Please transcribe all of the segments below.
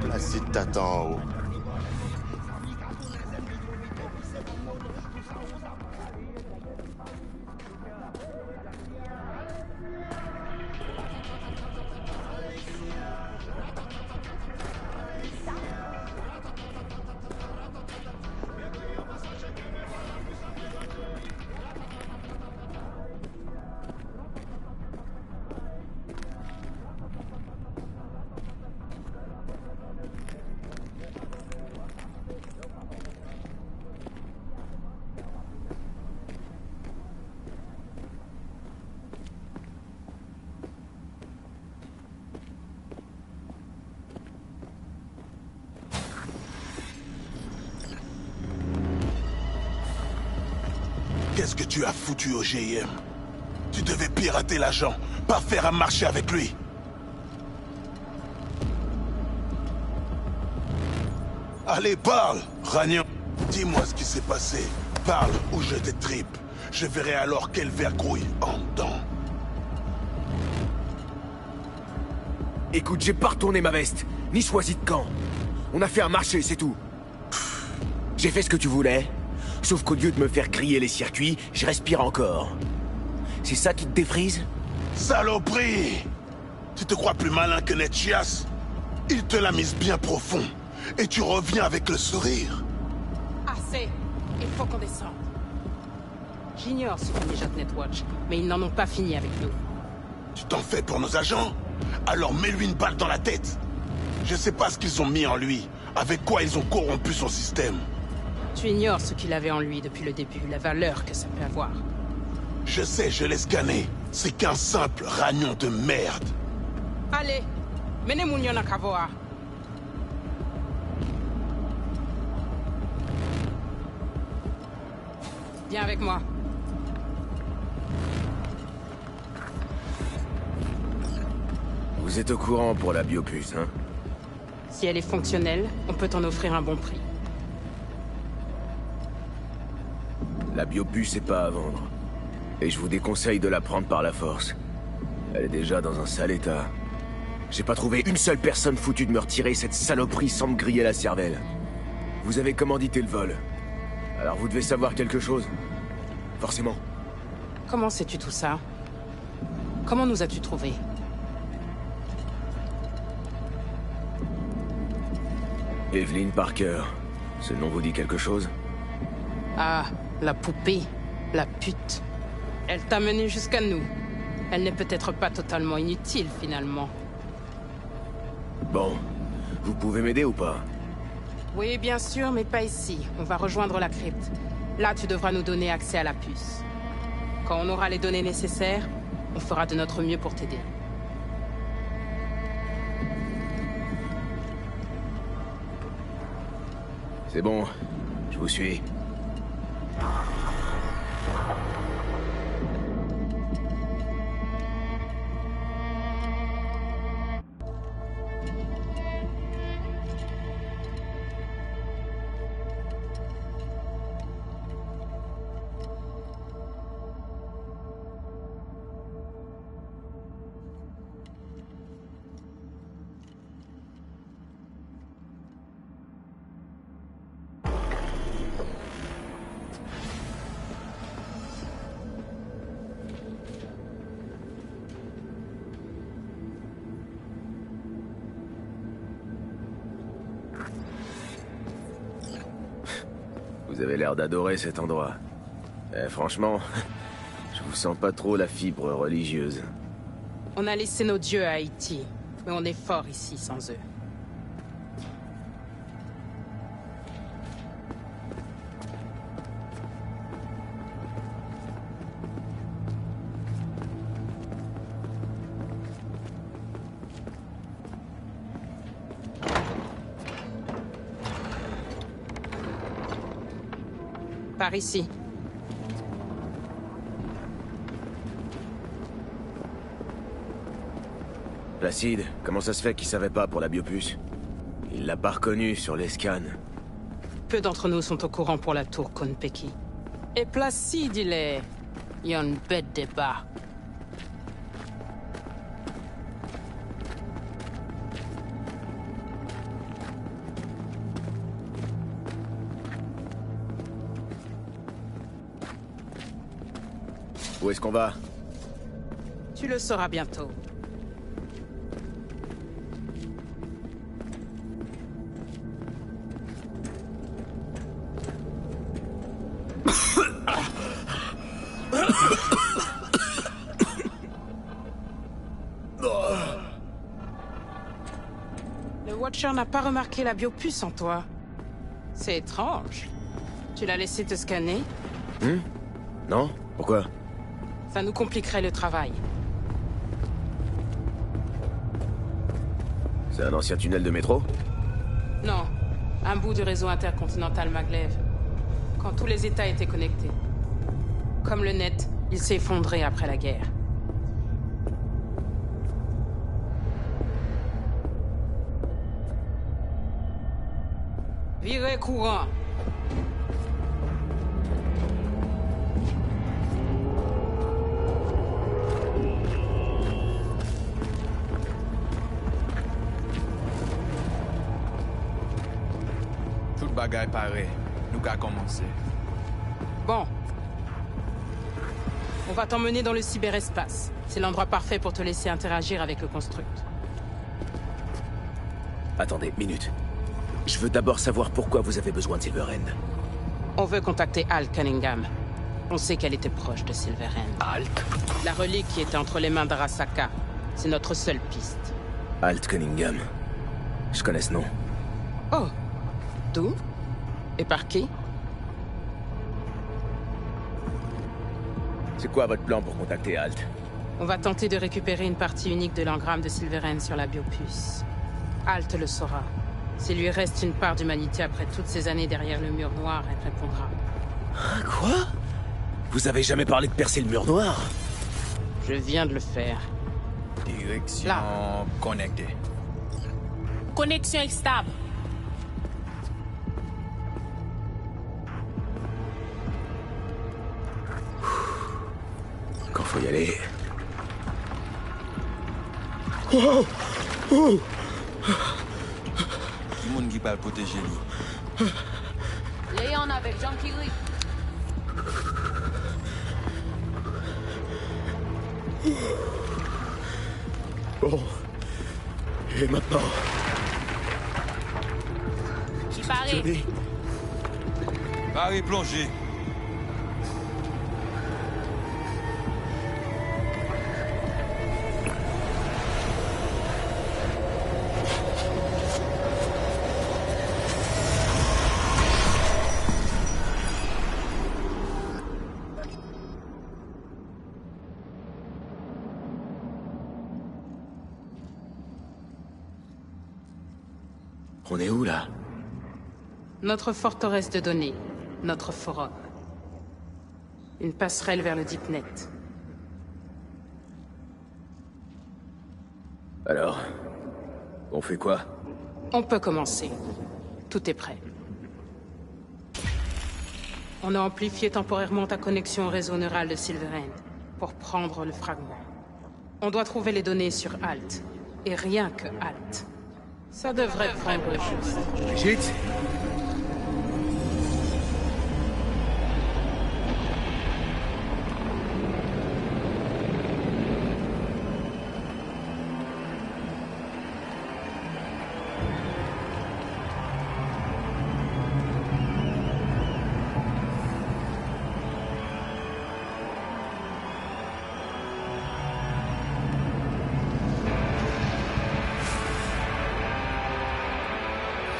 La cite t'attend en haut. Qu'est-ce que tu as foutu au GIM? Tu devais pirater l'agent, pas faire un marché avec lui. Allez, parle, Ragnon. Dis-moi ce qui s'est passé. Parle ou je t'étripe. Je verrai alors quelle vergrouille en dedans. Écoute, j'ai pas retourné ma veste, ni choisi de camp. On a fait un marché, c'est tout. J'ai fait ce que tu voulais, sauf qu'au lieu de me faire griller les circuits, je respire encore. C'est ça qui te défrise? Saloperie! Tu te crois plus malin que Netchias? Il te l'a mise bien profond, et tu reviens avec le sourire. Assez! Il faut qu'on descende. J'ignore ce qu'ont déjà Netwatch, mais ils n'en ont pas fini avec nous. Tu t'en fais pour nos agents? Alors mets-lui une balle dans la tête. Je sais pas ce qu'ils ont mis en lui, avec quoi ils ont corrompu son système. Tu ignores ce qu'il avait en lui depuis le début, la valeur que ça peut avoir. Je sais, je l'ai scanné. C'est qu'un simple ragnon de merde. Allez, menez Mounion à Kavoa. Viens avec moi. Vous êtes au courant pour la biopuce, hein? Si elle est fonctionnelle, on peut t'en offrir un bon prix. La biopuce est pas à vendre. Et je vous déconseille de la prendre par la force. Elle est déjà dans un sale état. J'ai pas trouvé une seule personne foutue de me retirer cette saloperie sans me griller la cervelle. Vous avez commandité le vol. Alors vous devez savoir quelque chose. Forcément. Comment sais-tu tout ça? Comment nous as-tu trouvés? Evelyn Parker. Ce nom vous dit quelque chose? Ah, la poupée. La pute. Elle t'a mené jusqu'à nous. Elle n'est peut-être pas totalement inutile, finalement. Bon. Vous pouvez m'aider ou pas? Oui, bien sûr, mais pas ici. On va rejoindre la crypte. Là, tu devras nous donner accès à la puce. Quand on aura les données nécessaires, on fera de notre mieux pour t'aider. C'est bon. Je vous suis. Vous avez l'air d'adorer cet endroit. Franchement, je vous sens pas trop la fibre religieuse. On a laissé nos dieux à Haïti, mais on est fort ici sans eux. Par ici. Placide, comment ça se fait qu'il savait pas pour la biopuce? Il l'a pas reconnu sur les scans. Peu d'entre nous sont au courant pour la tour Konpeki. Et Placide, il est... Il y a une bête débat. Où est-ce qu'on va? Tu le sauras bientôt. Le Watcher n'a pas remarqué la biopuce en toi. C'est étrange. Tu l'as laissé te scanner? Non? Pourquoi? Ça nous compliquerait le travail. C'est un ancien tunnel de métro? Non, un bout du réseau intercontinental Maglev. Quand tous les États étaient connectés. Comme le net, il s'est effondré après la guerre. Virez courant. Tout bagaille paré. Nous qu'à commencer. Bon. On va t'emmener dans le cyberespace. C'est l'endroit parfait pour te laisser interagir avec le construct. Attendez, minute. Je veux d'abord savoir pourquoi vous avez besoin de Silverhand. On veut contacter Alt Cunningham. On sait qu'elle était proche de Silverhand. Alt? La relique qui était entre les mains d'Arasaka. C'est notre seule piste. Alt Cunningham. Je connais ce nom. Oh. D'où? Et par qui? C'est quoi votre plan pour contacter Alt? On va tenter de récupérer une partie unique de l'engramme de Silverhand sur la biopuce. Alt le saura. S'il lui reste une part d'humanité après toutes ces années derrière le mur noir, elle répondra. Quoi? Vous avez jamais parlé de percer le mur noir? Je viens de le faire. Direction Là. connectée. Connexion stable. Quand faut y aller... Qui monde qui va le protéger lui? Léon avec Jean Kiri. Bon... Et maintenant... Qui paraît. Johnny, Paré plongé. on est où là? Notre forteresse de données. Notre forum. Une passerelle vers le Deepnet. Alors... on fait quoi? On peut commencer. Tout est prêt. On a amplifié temporairement ta connexion au réseau neural de Silverhand pour prendre le fragment. On doit trouver les données sur Alt. Et rien que Alt. Ça devrait prendre juste. Brigitte?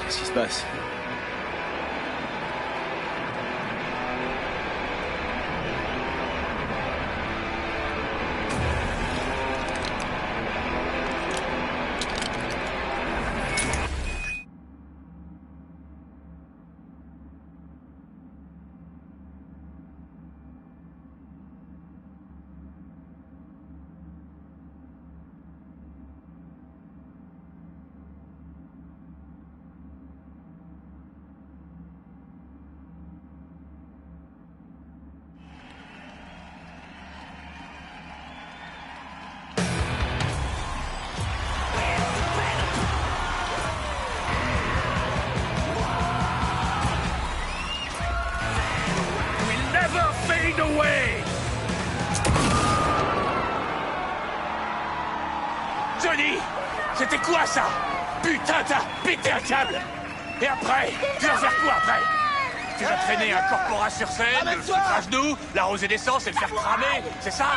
Qu'est-ce qui se passe? Johnny! C'était quoi ça? Putain, t'as pété un câble! Et après? Tu vas faire quoi après? Tu vas traîner un corporat sur scène, le foutre à genoux, l'arroser d'essence et le faire cramer, c'est ça?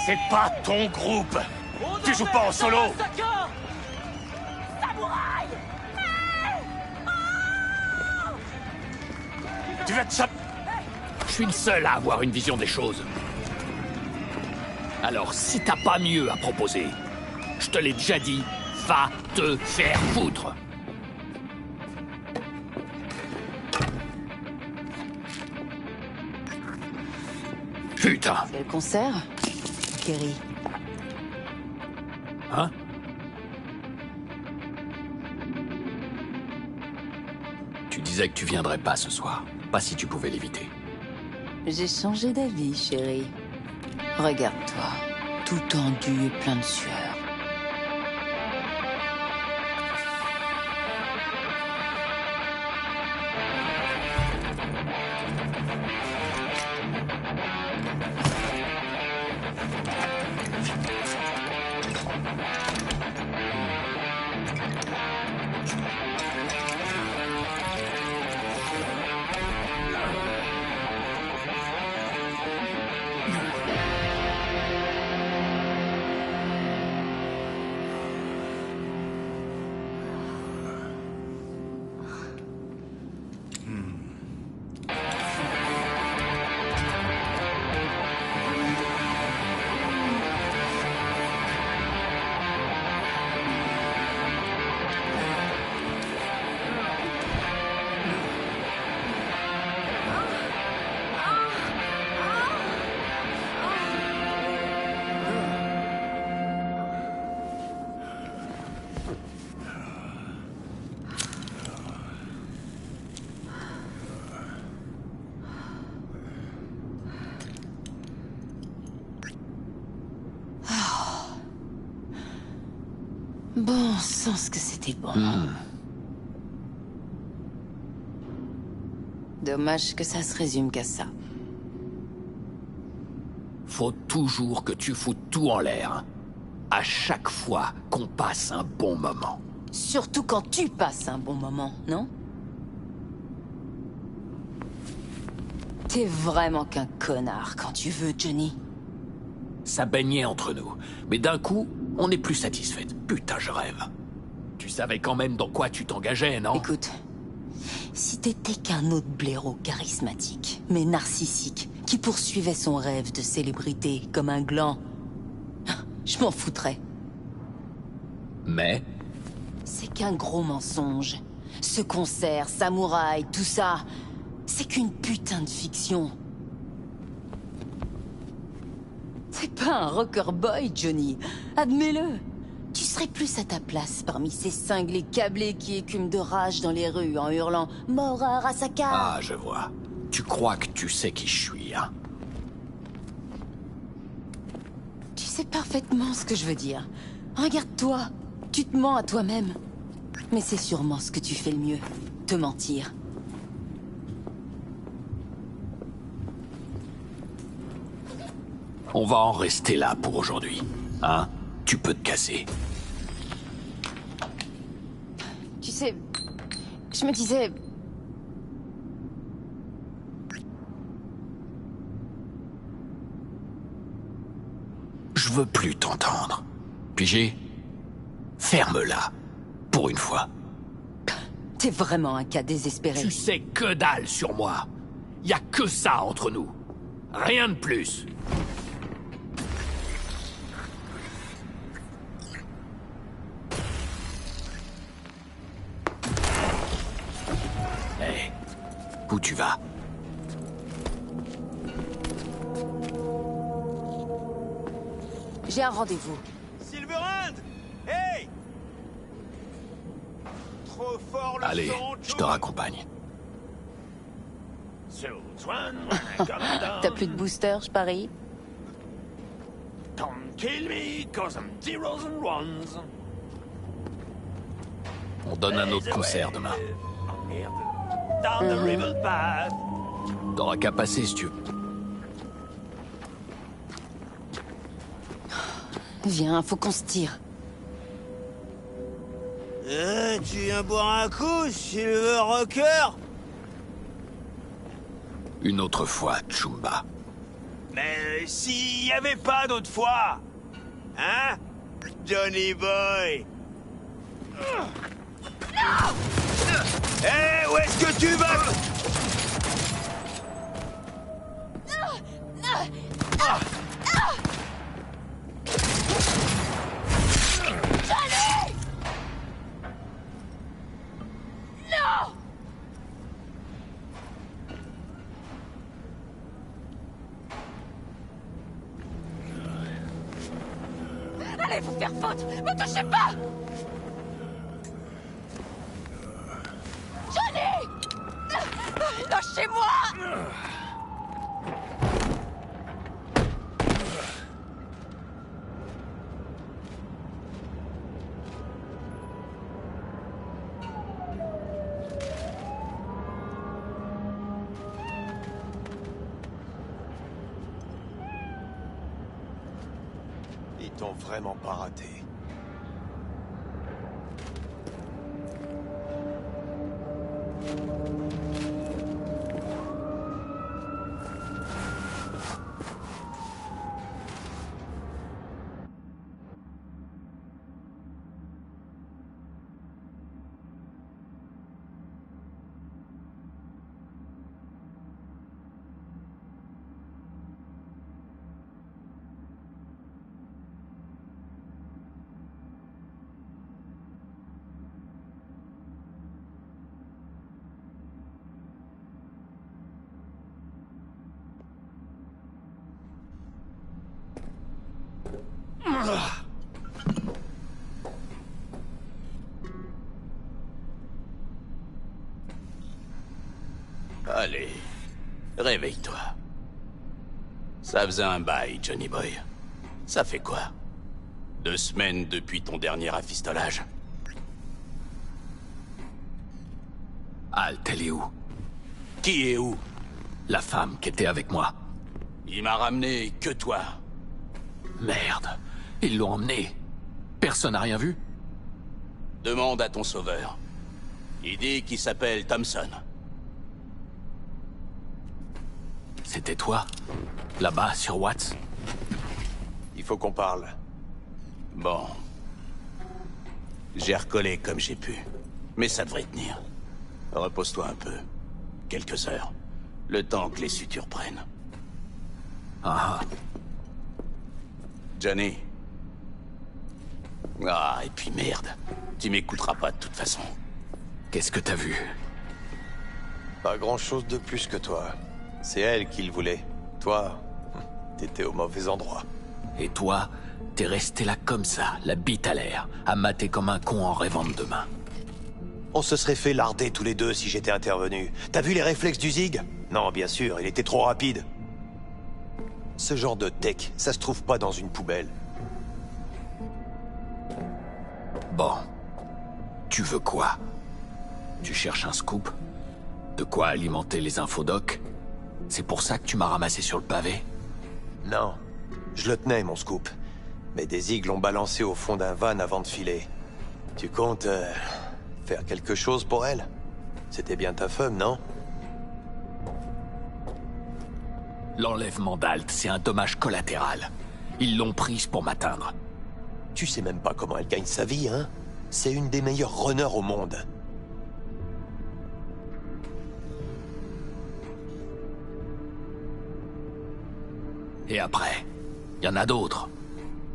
C'est pas ton groupe! Tu joues pas en solo! Tu vas te chap... Je suis le seul à avoir une vision des choses. Alors, si t'as pas mieux à proposer, je te l'ai déjà dit, va te faire foutre. Putain. C'est le concert, Kerry? Hein? Tu disais que tu viendrais pas ce soir. Pas si tu pouvais l'éviter. J'ai changé d'avis, chérie. Regarde-toi, tout tendu et plein de sueur. Bon sens que c'était bon. Dommage que ça se résume qu'à ça. Faut toujours que tu foutes tout en l'air. À chaque fois qu'on passe un bon moment. Surtout quand tu passes un bon moment, non? T'es vraiment qu'un connard quand tu veux, Johnny. Ça baignait entre nous. Mais d'un coup, on n'est plus satisfaite. Putain, je rêve. Tu savais quand même dans quoi tu t'engageais, non? Écoute, si t'étais qu'un autre blaireau charismatique, mais narcissique, qui poursuivait son rêve de célébrité comme un gland, je m'en foutrais. Mais... C'est qu'un gros mensonge. Ce concert, samouraï, tout ça, c'est qu'une putain de fiction. T'es pas un rocker boy, Johnny. Admets-le. Tu serais plus à ta place parmi ces cinglés câblés qui écument de rage dans les rues en hurlant « Mort à Arasaka !» Ah, je vois. Tu crois que tu sais qui je suis, hein? Tu sais parfaitement ce que je veux dire. Regarde-toi. Tu te mens à toi-même. Mais c'est sûrement ce que tu fais le mieux. Te mentir. On va en rester là pour aujourd'hui. Hein? Tu peux te casser. Tu sais, je me disais... Je veux plus t'entendre. Pigé? Ferme-la. Pour une fois. T'es vraiment un cas désespéré. Tu sais que dalle sur moi. Y a que ça entre nous. Rien de plus. Hé, où tu vas? J'ai un rendez-vous. Silverhand! Hey! Trop fort le Allez, son, je te raccompagne. T'as plus de booster, je parie? Don't kill me, cause I'm zeros and ones. On donne un autre concert demain. Oh, merde. Down the river path. T'auras qu'à passer si tu veux. Viens, faut qu'on se tire. Tu viens boire un coup, Silver Rocker? Une autre fois, Chumba. Mais s'il y avait pas d'autre fois, hein, Johnny Boy? Non! Hé, où est-ce que tu vas? Allez vous faire foutre! Me touchez pas! Johnny! Lâchez-moi! Ils t'ont vraiment pas raté. Allez, réveille-toi. Ça faisait un bail, Johnny Boy. Ça fait quoi? 2 semaines depuis ton dernier rafistolage? Alt, elle est où? Qui est où? La femme qui était avec moi. Il m'a ramené que toi. Merde, ils l'ont emmenée. Personne n'a rien vu? Demande à ton sauveur. Il dit qu'il s'appelle Thompson. C'était toi? Là-bas, sur Watts? Il faut qu'on parle. Bon. J'ai recollé comme j'ai pu. Mais ça devrait tenir. Repose-toi un peu. Quelques heures. Le temps que les sutures prennent. Ah. Johnny. Ah, et puis merde. Tu m'écouteras pas de toute façon. Qu'est-ce que t'as vu? Pas grand-chose de plus que toi. C'est elle qui le voulait. Toi, t'étais au mauvais endroit. Et toi, t'es resté là comme ça, la bite à l'air, à mater comme un con en rêvant de demain. On se serait fait larder tous les deux si j'étais intervenu. T'as vu les réflexes du Zig? Non, bien sûr, il était trop rapide. Ce genre de tech, ça se trouve pas dans une poubelle. Bon. Tu veux quoi? Tu cherches un scoop? De quoi alimenter les infodocs? C'est pour ça que tu m'as ramassé sur le pavé? Non. Je le tenais, mon scoop. Mais des Zig l'ont balancé au fond d'un van avant de filer. Tu comptes... faire quelque chose pour elle? C'était bien ta femme, non? L'enlèvement d'Alt, c'est un dommage collatéral. Ils l'ont prise pour m'atteindre. Tu sais même pas comment elle gagne sa vie, hein? C'est une des meilleures runners au monde. Et après, y en a d'autres.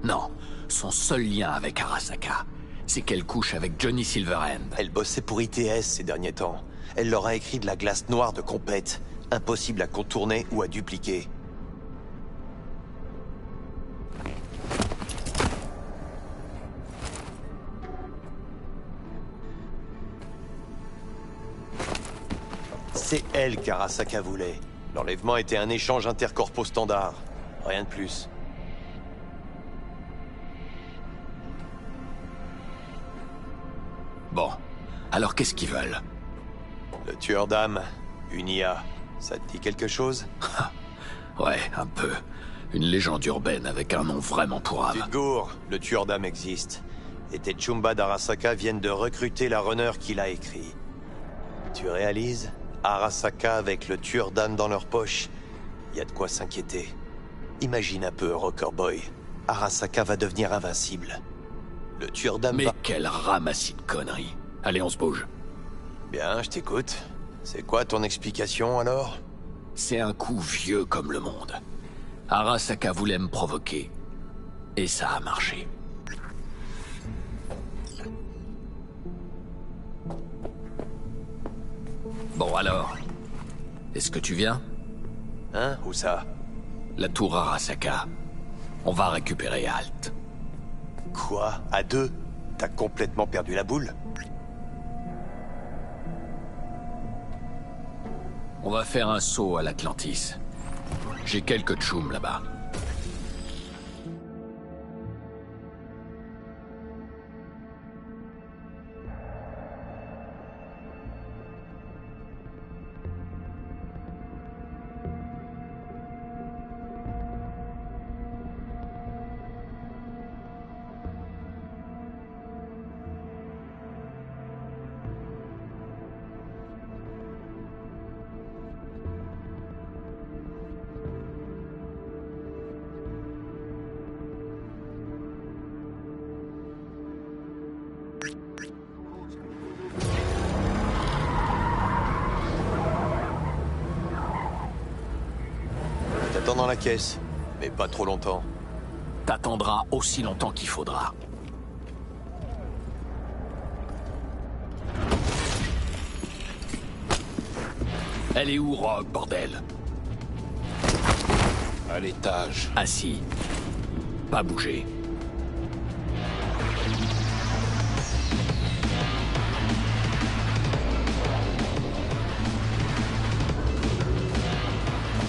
Non, son seul lien avec Arasaka, c'est qu'elle couche avec Johnny Silverhand. Elle bossait pour ITS ces derniers temps. Elle leur a écrit de la glace noire de compète. Impossible à contourner ou à dupliquer. C'est elle qu'Arasaka voulait. L'enlèvement était un échange intercorpo standard. Rien de plus. Bon, alors qu'est-ce qu'ils veulent? Le tueur d'âme, une IA, ça te dit quelque chose? Ouais, un peu. Une légende urbaine avec un nom vraiment pourrave. Tu te gourres, le tueur d'âmes existe. Et tes Chumba d'Arasaka viennent de recruter la runner qu'il a écrit. Tu réalises? Arasaka avec le tueur d'âmes dans leur poche. Y a de quoi s'inquiéter. Imagine un peu, Rocker Boy. Arasaka va devenir invincible. Le tueur d'âmes Mais va... quel ramassis de conneries. Allez, on se bouge. Bien, je t'écoute. C'est quoi ton explication, alors? C'est un coup vieux comme le monde. Arasaka voulait me provoquer. Et ça a marché. Bon alors, est-ce que tu viens? Hein? Où ça? La tour Arasaka. On va récupérer Alt. Quoi? À deux? T'as complètement perdu la boule? On va faire un saut à l'Atlantis. J'ai quelques tchoums là-bas. T'attends dans la caisse, mais pas trop longtemps. T'attendras aussi longtemps qu'il faudra. Elle est où, Rogue, bordel? À l'étage. Assis. Pas bouger.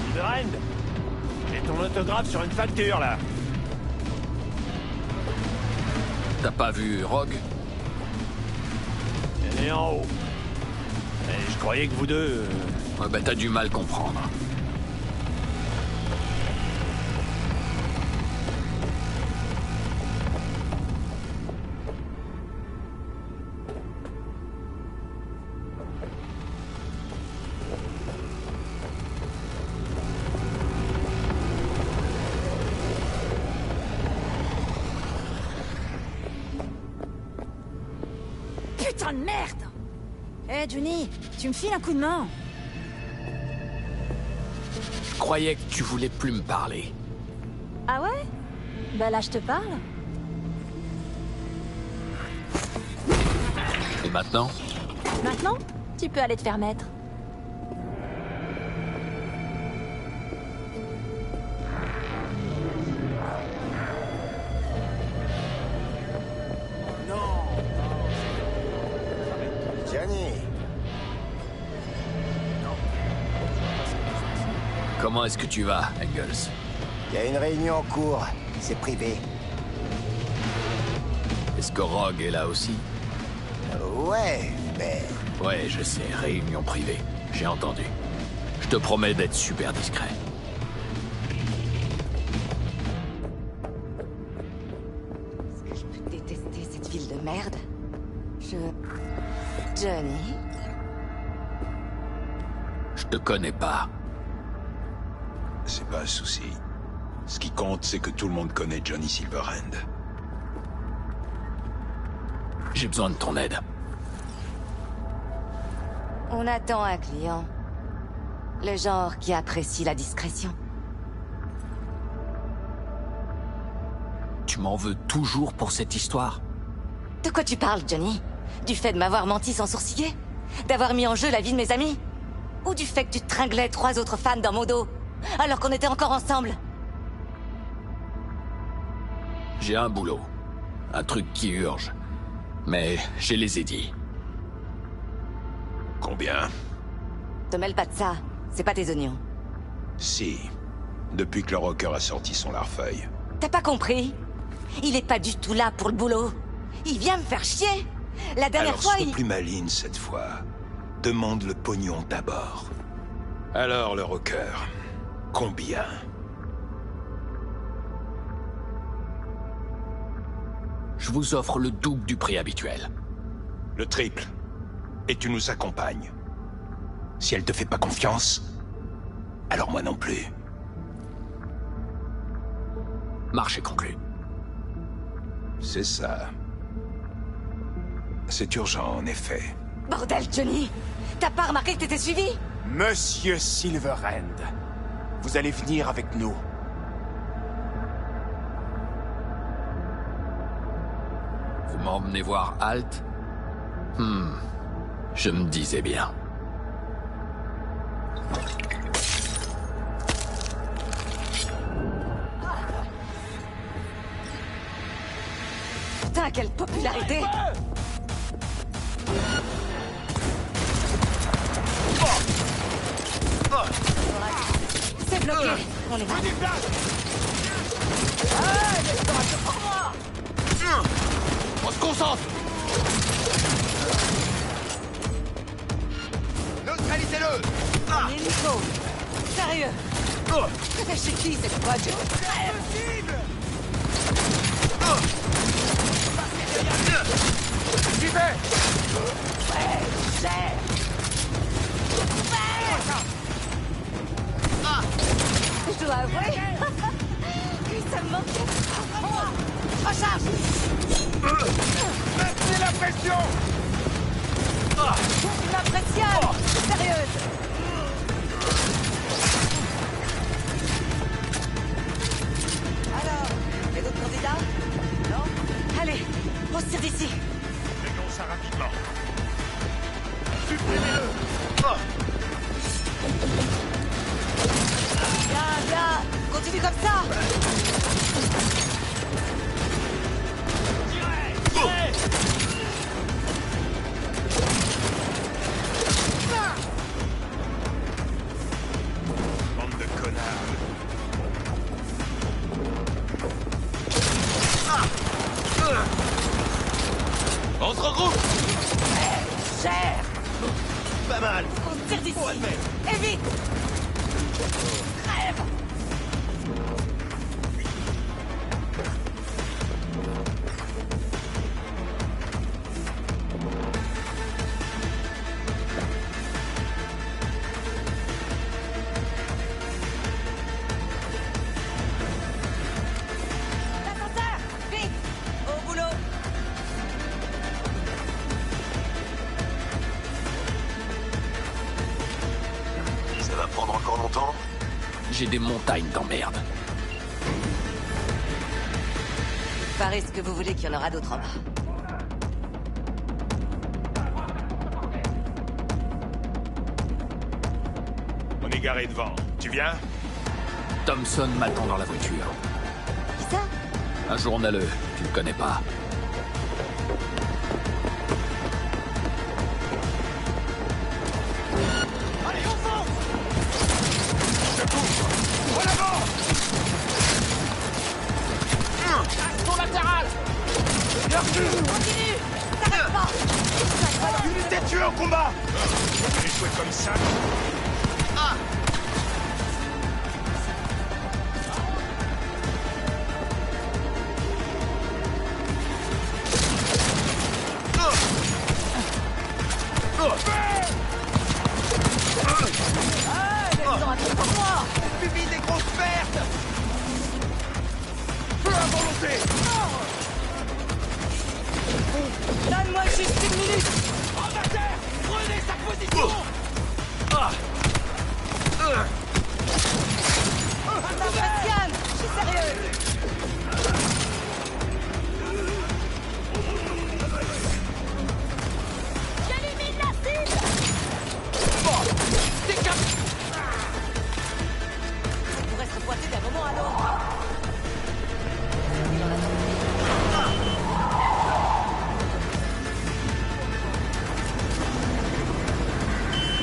Silverhand, j'ai ton autographe sur une facture, là. T'as pas vu Rogue? Elle est en haut. Et je croyais que vous deux... Ouais, bah t'as du mal comprendre. Putain de merde! Eh Johnny, tu me files un coup de main? Je croyais que tu voulais plus me parler. Ah ouais? Bah là je te parle. Et maintenant? Maintenant, tu peux aller te faire mettre. Johnny! Comment est-ce que tu vas, Engels? Il y a une réunion en cours. C'est privé. Est-ce que Rogue est là aussi? Ouais, mais... Ouais, je sais, réunion privée. J'ai entendu. Je te promets d'être super discret. Est-ce que je peux détester cette ville de merde? Johnny? Je te connais pas. C'est pas un souci. Ce qui compte, c'est que tout le monde connaît Johnny Silverhand. J'ai besoin de ton aide. On attend un client. Le genre qui apprécie la discrétion. Tu m'en veux toujours pour cette histoire? De quoi tu parles, Johnny? Du fait de m'avoir menti sans sourciller? D'avoir mis en jeu la vie de mes amis? Ou du fait que tu tringlais 3 autres femmes dans mon dos, alors qu'on était encore ensemble? J'ai un boulot. Un truc qui urge. Mais je les ai dit. Combien? Te mêle pas de ça. C'est pas tes oignons. Si. Depuis que le rocker a sorti son larfeuille. T'as pas compris? Il est pas du tout là pour le boulot. Il vient me faire chier. La dernière Alors fois, sois plus maligne cette fois. Demande le pognon d'abord. Alors, le rocker, combien? Je vous offre le double du prix habituel. Le triple. Et tu nous accompagnes. Si elle te fait pas confiance, alors moi non plus. Marché conclu. C'est ça. C'est urgent, en effet. Bordel, Johnny! T'as pas remarqué que t'étais suivi? Monsieur Silverhand, vous allez venir avec nous. Vous m'emmenez voir Halt? Je me disais bien. Putain, quelle popularité! C'est bloqué! On est là! On se concentre! Neutralisez-le! On est Nico! Sérieux! C'est chez qui cette fois, Joe? J'y vais! Je dois avouer que ça me manquait. Recharge! Maintenez la pression! Tu m'impressionnes! Sérieuse! Alors, y a d'autres candidats? Non? Allez, on se tire d'ici. Réglons ça rapidement. Bien, bien! Continue comme ça! Bande de connards. On se regroupe! Cher! Pas mal! On se tire d'ici! Et vite! Crève! L'ascenseur! Vite! Au boulot! Ça va prendre encore longtemps? J'ai des montagnes d'emmerde. Pareil ce que vous voulez qu'il y en aura d'autres en bas. On est garé devant. Tu viens? Thompson m'attend dans la voiture. Qui ça? Un journaleux, tu le connais pas. Allez, on fonce! Je couvre! En avant! Action latérale! Continue! T'arrêtes pas! Unité tuée au combat! Les jouer comme ça? Ils ont un truc pour moi! Subis des grosses pertes! Feu à volonté! Donne-moi juste une minute! En terre! Prenez sa position! Ça m'impressionne! Je suis sérieux! J'élimine la cible! Ça pourrait se pointer d'un moment à l'autre.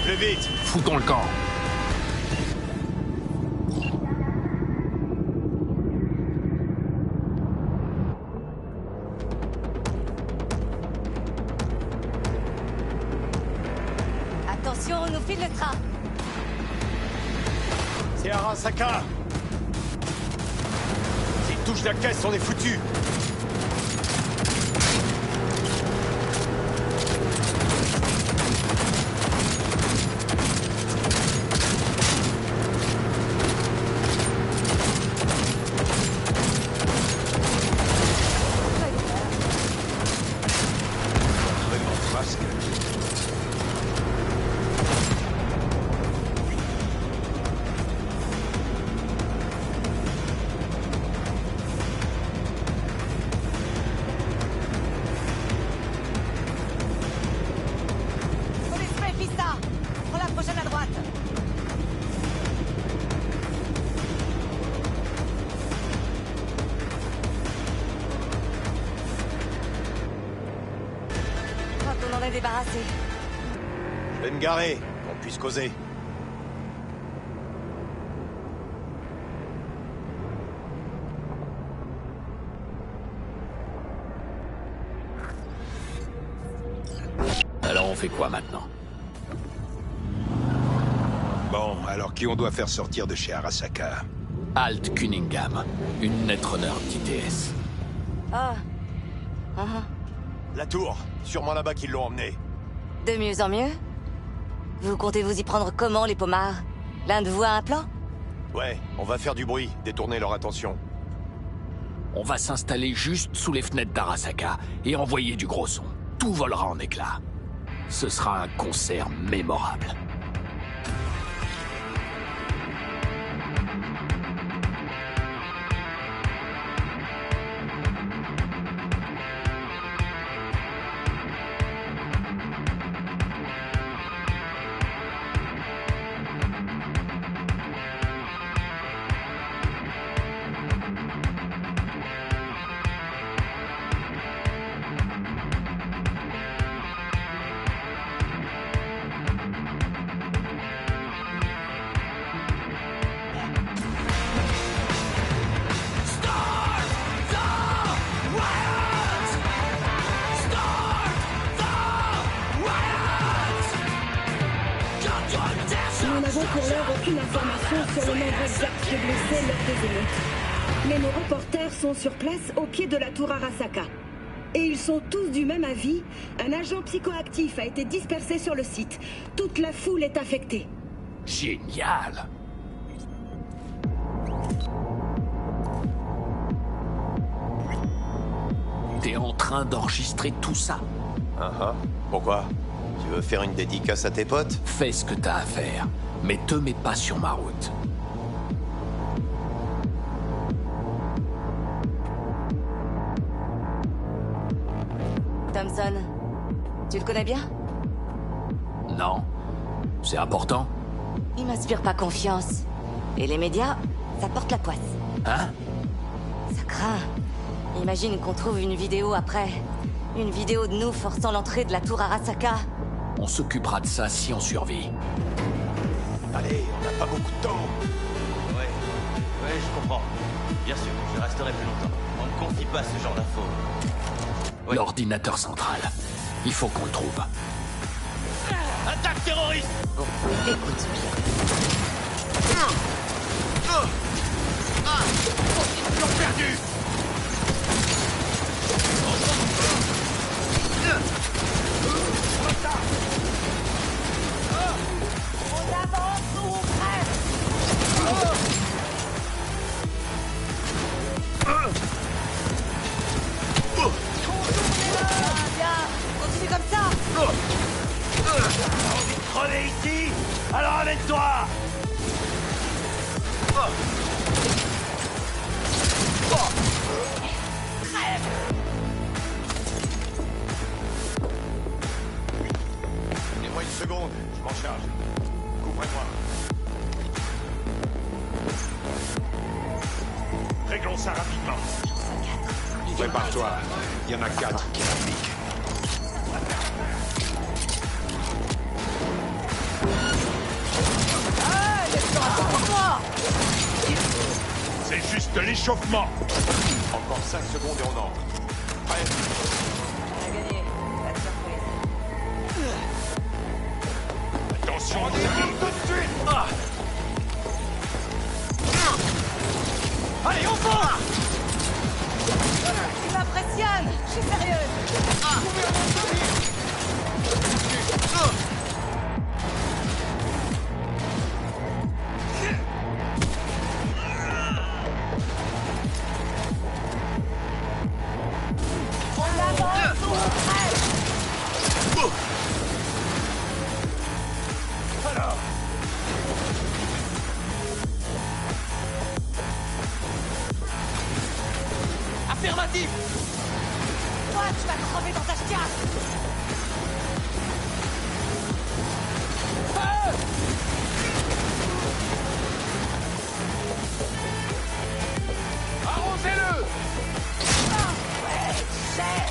Plus vite! Foutons le camp. Attention, on nous file le train. C'est Arasaka. S'il touche la caisse, on est foutu. est débarrassé. Je vais me garer, qu'on puisse causer. Alors on fait quoi maintenant? Bon, alors qui on doit faire sortir de chez Arasaka? Alt Cunningham, une Netrunner TTS. Ah. La tour, sûrement là-bas qu'ils l'ont emmené. De mieux en mieux. Vous comptez vous y prendre comment, les pommards? L'un de vous a un plan? Ouais, on va faire du bruit, détourner leur attention. On va s'installer juste sous les fenêtres d'Arasaka et envoyer du gros son. Tout volera en éclats. Ce sera un concert mémorable. Nous n'avons pour l'heure aucune information sur le nombre exact de blessés lors des émeutes. Mais nos reporters sont sur place au pied de la tour Arasaka. Et ils sont tous du même avis, un agent psychoactif a été dispersé sur le site. Toute la foule est affectée. Génial! T'es en train d'enregistrer tout ça? Pourquoi? Tu veux faire une dédicace à tes potes? Fais ce que t'as à faire, mais te mets pas sur ma route. Thompson, tu le connais bien? Non. C'est important? Il m'inspire pas confiance. Et les médias, ça porte la poisse. Hein? Ça craint. Imagine qu'on trouve une vidéo après. Une vidéo de nous forçant l'entrée de la tour Arasaka. On s'occupera de ça si on survit. Allez, on n'a pas beaucoup de temps. Ouais, je comprends. Bien sûr, je resterai plus longtemps. On ne confie pas ce genre d'infos. Ouais. L'ordinateur central. Il faut qu'on le trouve. Attaque terroriste! Bon, écoute bien. Ils ont perdu! On avance ou on crève! Bien, continue comme ça! T'as envie de crever ici? Alors amène-toi! Donnez-moi une seconde, je m'en charge. Couvrez-moi. Réglons ça rapidement. Prépare-toi. Il y en a 4 qui l'appliquent. C'est juste l'échauffement. Encore 5 secondes et on entre. Prêt? On a gagné. Pas de surprise. Attention, on arrive tout de suite. Allez, on part! Tu m'impressionnes! Je suis sérieuse! On avance ou on crève! Alors, affirmatif! Toi, tu vas crever dans ta chiasse! Arrosez-le. Ah, ouais, chef!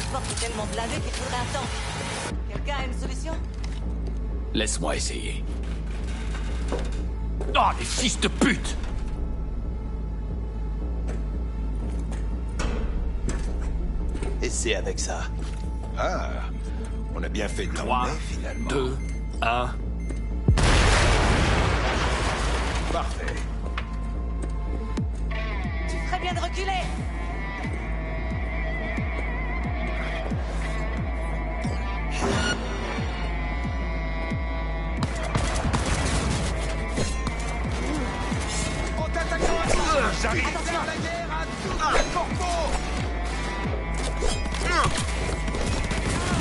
transport est tellement blindé qu'il faudrait un tank. Quelqu'un a une solution? Laisse-moi essayer. Oh, les fils de pute! Et c'est avec ça. Ah, on a bien fait de 3, finalement. 2, 1... Parfait. Tu ferais bien de reculer! On t'attaque en J'arrive à faire la guerre à tous les corpos.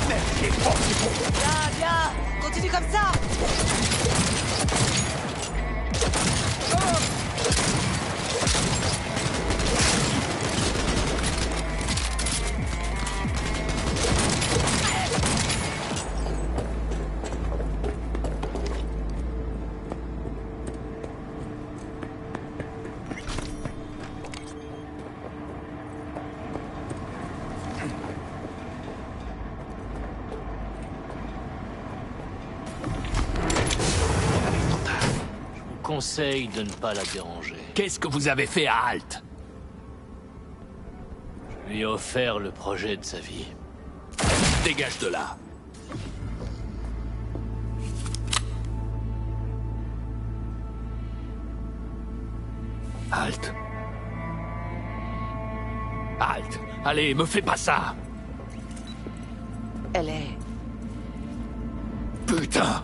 Merde, il est fort, c'est bon. Bien, bien! Continue comme ça! Conseille de ne pas la déranger. Qu'est-ce que vous avez fait à Halt? Je lui ai offert le projet de sa vie. Dégage de là. Halt. Halt. Allez, me fais pas ça. Elle est... Putain.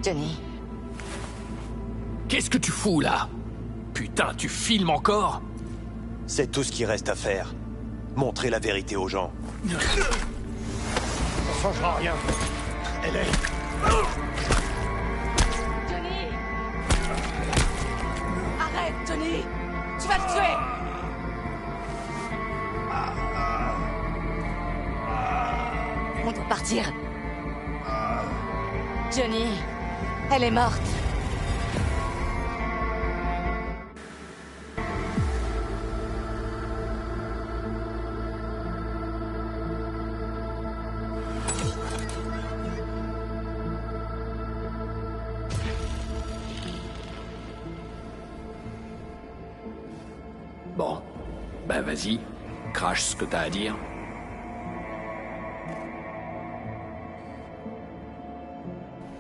Johnny. Qu'est-ce que tu fous, là? Putain, tu filmes encore? C'est tout ce qui reste à faire. Montrer la vérité aux gens. Ça changera rien. Elle est... Johnny! Arrête, Johnny! Tu vas le tuer! On doit partir. Johnny, elle est morte. Bon, ben vas-y, crache ce que t'as à dire.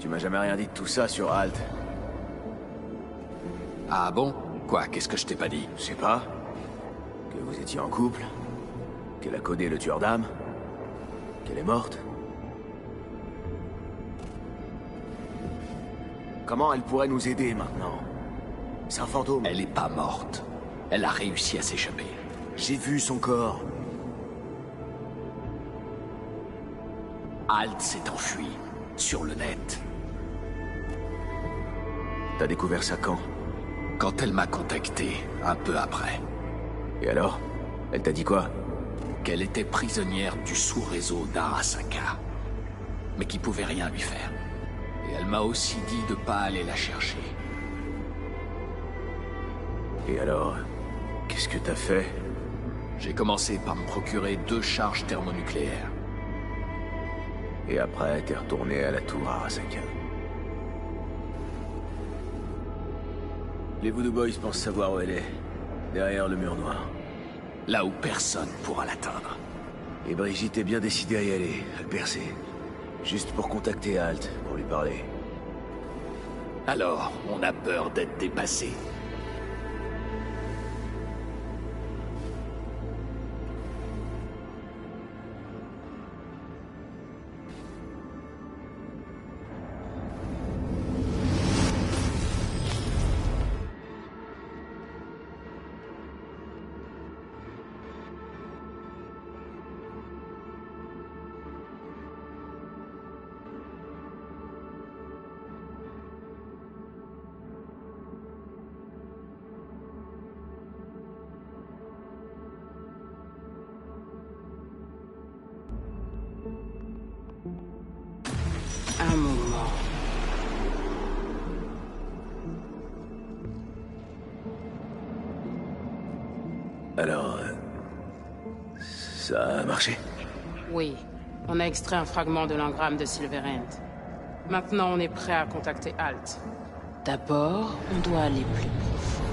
Tu m'as jamais rien dit de tout ça sur Halt. Ah bon? Quoi? Qu'est-ce que je t'ai pas dit? Je sais pas. Que vous étiez en couple. Qu'elle a codé le tueur d'âme. Qu'elle est morte. Comment elle pourrait nous aider maintenant? C'est un fantôme. Elle est pas morte. Elle a réussi à s'échapper. J'ai vu son corps. Halt s'est enfui. Sur le net. T'as découvert ça quand? Quand elle m'a contacté, un peu après. Et alors? Elle t'a dit quoi? Qu'elle était prisonnière du sous-réseau d'Arasaka. Mais qui pouvait rien lui faire. Et elle m'a aussi dit de pas aller la chercher. Et alors? Qu'est-ce que t'as fait? J'ai commencé par me procurer 2 charges thermonucléaires. Et après, t'es retourné à la tour Arasaka. Les Voodoo Boys pensent savoir où elle est. Derrière le mur noir. Là où personne pourra l'atteindre. Et Brigitte est bien décidée à y aller, à le percer. Juste pour contacter Halt, pour lui parler. Alors, on a peur d'être dépassé. Alors... ça a marché? Oui. On a extrait un fragment de l'engramme de Silverhand. Maintenant, on est prêt à contacter Alt. D'abord, on doit aller plus profond.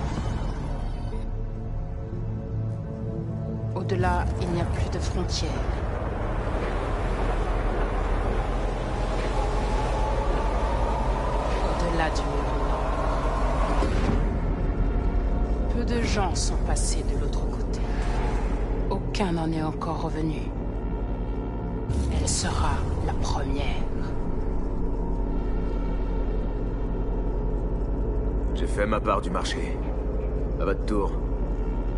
Au-delà, il n'y a plus de frontières. Au-delà du mur noir. Peu de gens sont passés de l'autre côté. Aucun n'en est encore revenu. Elle sera la première. J'ai fait ma part du marché. À votre tour.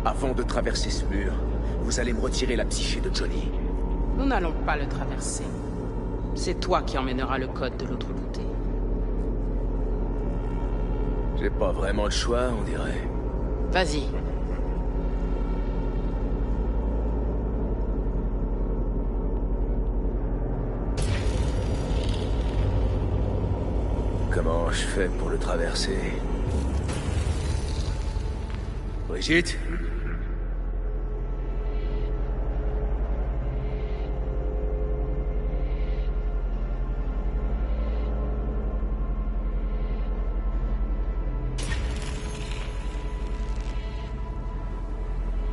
Avant de traverser ce mur, vous allez me retirer la psyché de Johnny. Nous n'allons pas le traverser. C'est toi qui emmèneras le code de l'autre côté. J'ai pas vraiment le choix, on dirait. Vas-y. Comment je fais pour le traverser? Brigitte?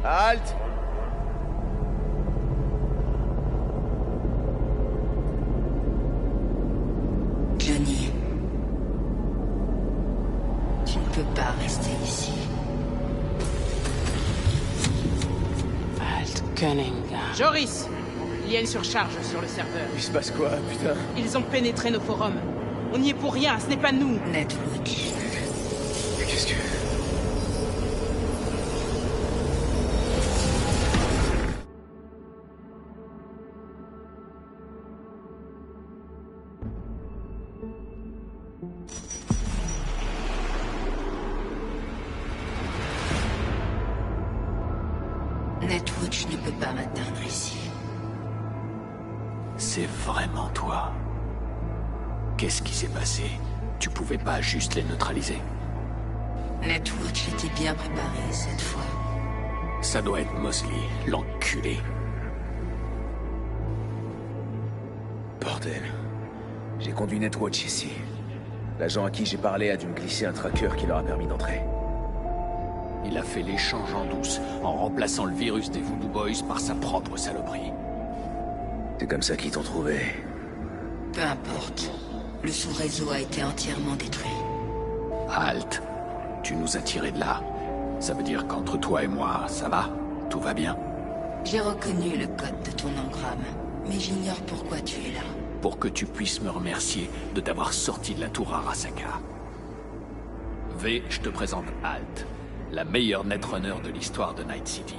Halte! Johnny, tu ne peux pas rester ici. Alt Cunningham. Joris! Il y a une surcharge sur le serveur. Il se passe quoi, putain? Ils ont pénétré nos forums. On n'y est pour rien, ce n'est pas nous. Netwatch. Qu'est-ce que... Netwatch ne peut pas m'atteindre ici. C'est vraiment toi. Qu'est-ce qui s'est passé? Tu pouvais pas juste les neutraliser? Netwatch était bien préparé cette fois. Ça doit être Mosley, l'enculé. Bordel. J'ai conduit Netwatch ici. L'agent à qui j'ai parlé a dû me glisser un tracker qui leur a permis d'entrer. Il a fait l'échange en douce, en remplaçant le virus des Voodoo Boys par sa propre saloperie. C'est comme ça qu'ils t'ont trouvé. Peu importe. Le sous-réseau a été entièrement détruit. Halt. Tu nous as tirés de là. Ça veut dire qu'entre toi et moi, ça va? Tout va bien? J'ai reconnu le code de ton engramme, mais j'ignore pourquoi tu es là. Pour que tu puisses me remercier de t'avoir sorti de la tour Arasaka. V, je te présente Alt, la meilleure netrunner de l'histoire de Night City.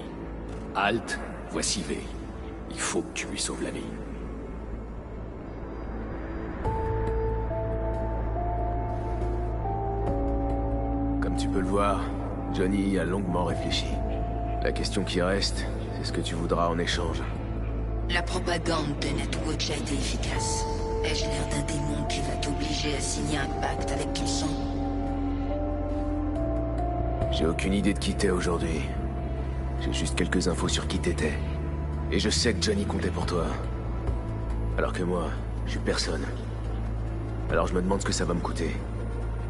Alt, voici V. Il faut que tu lui sauves la vie. Comme tu peux le voir, Johnny a longuement réfléchi. La question qui reste, c'est ce que tu voudras en échange. La propagande de Netwatch a été efficace. Ai-je l'air d'un démon qui va t'obliger à signer un pacte avec ton sang? J'ai aucune idée de qui t'es aujourd'hui. J'ai juste quelques infos sur qui t'étais. Et je sais que Johnny comptait pour toi. Alors que moi, je suis personne. Alors je me demande ce que ça va me coûter.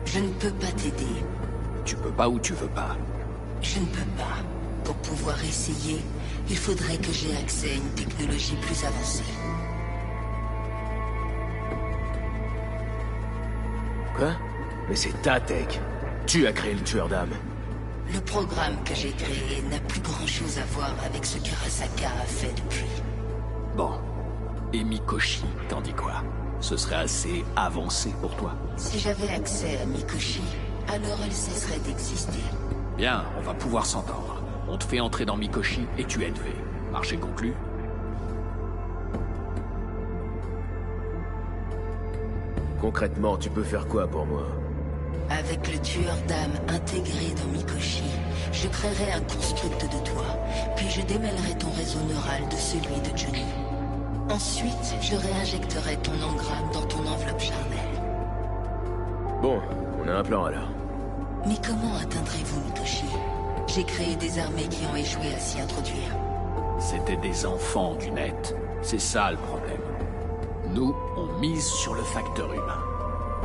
Je ne peux pas t'aider. Tu peux pas ou tu veux pas? Je ne peux pas. Pour pouvoir essayer, il faudrait que j'aie accès à une technologie plus avancée. Quoi? Mais c'est ta tech. Tu as créé le tueur d'âme. Le programme que j'ai créé n'a plus grand-chose à voir avec ce qu'Arasaka a fait depuis. Bon. Et Mikoshi, t'en dis quoi? Ce serait assez avancé pour toi? Si j'avais accès à Mikoshi, alors elle cesserait d'exister. Bien, on va pouvoir s'entendre. On te fait entrer dans Mikoshi et tu aides V. Marché conclu? Concrètement, tu peux faire quoi pour moi? Avec le tueur d'âme intégré dans Mikoshi, je créerai un construct de toi, puis je démêlerai ton réseau neural de celui de Johnny. Ensuite, je réinjecterai ton engramme dans ton enveloppe charnelle. Bon, on a un plan alors. Mais comment atteindrez-vous Mikoshi? J'ai créé des armées qui ont échoué à s'y introduire. C'était des enfants du net. C'est ça le problème. Nous, on mise sur le facteur humain.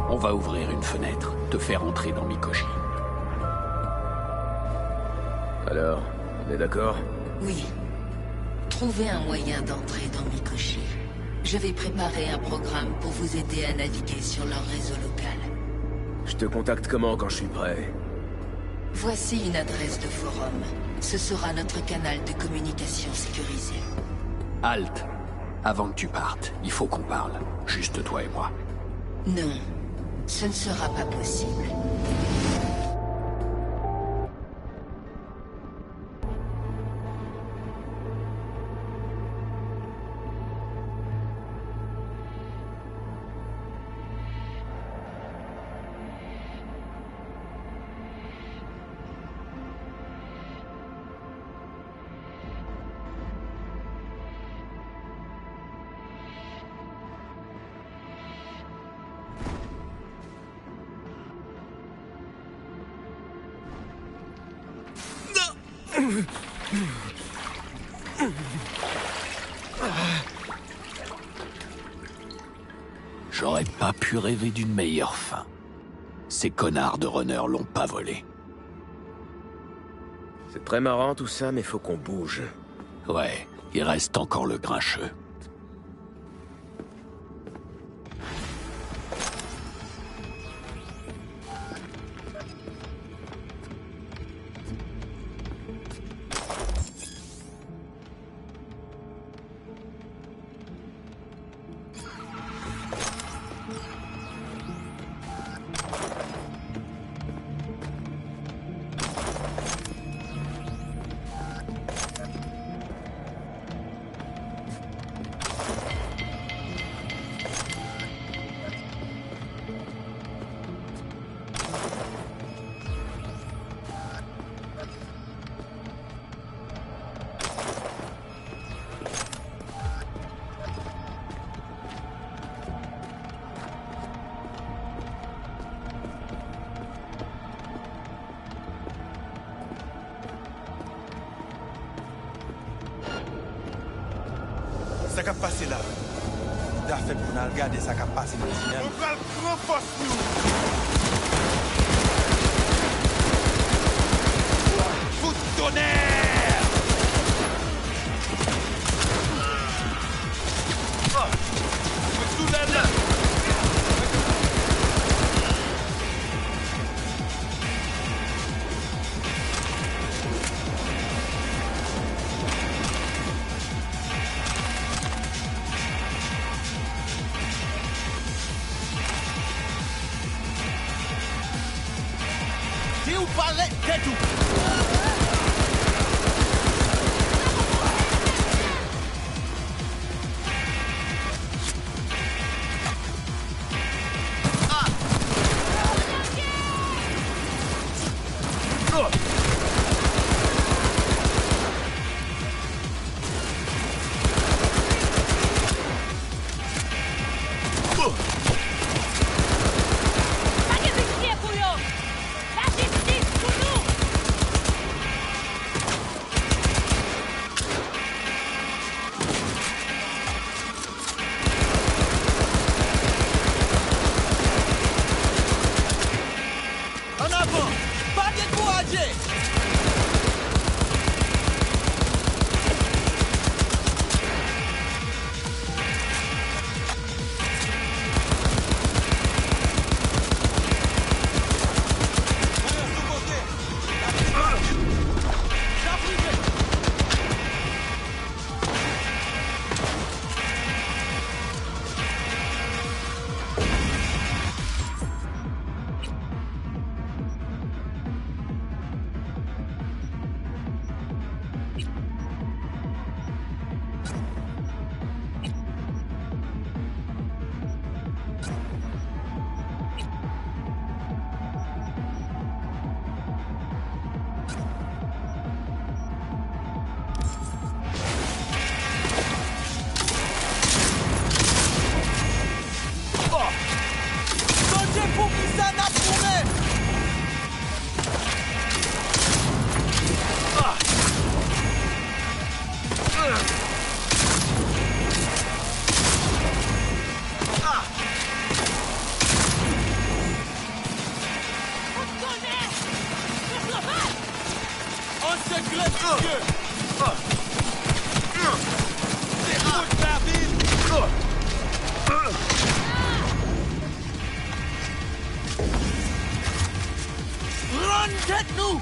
On va ouvrir une fenêtre, te faire entrer dans Mikoshi. Alors, on est d'accord? Oui. Trouvez un moyen d'entrer dans Mikoshi. Je vais préparer un programme pour vous aider à naviguer sur leur réseau local. Je te contacte comment quand je suis prêt? Voici une adresse de forum. Ce sera notre canal de communication sécurisé. Halt. Avant que tu partes, il faut qu'on parle. Juste toi et moi. Non, ce ne sera pas possible. J'aurais pas pu rêver d'une meilleure fin. Ces connards de runners l'ont pas volé. C'est très marrant tout ça, mais faut qu'on bouge. Ouais, il reste encore le grincheux. Ça qui passe là. Il a fait pour nous regarder ça qui passe dans le cinéma. On va le grand force nous. Coup de tonnerre! Oh! Soulève là! Run, Techno!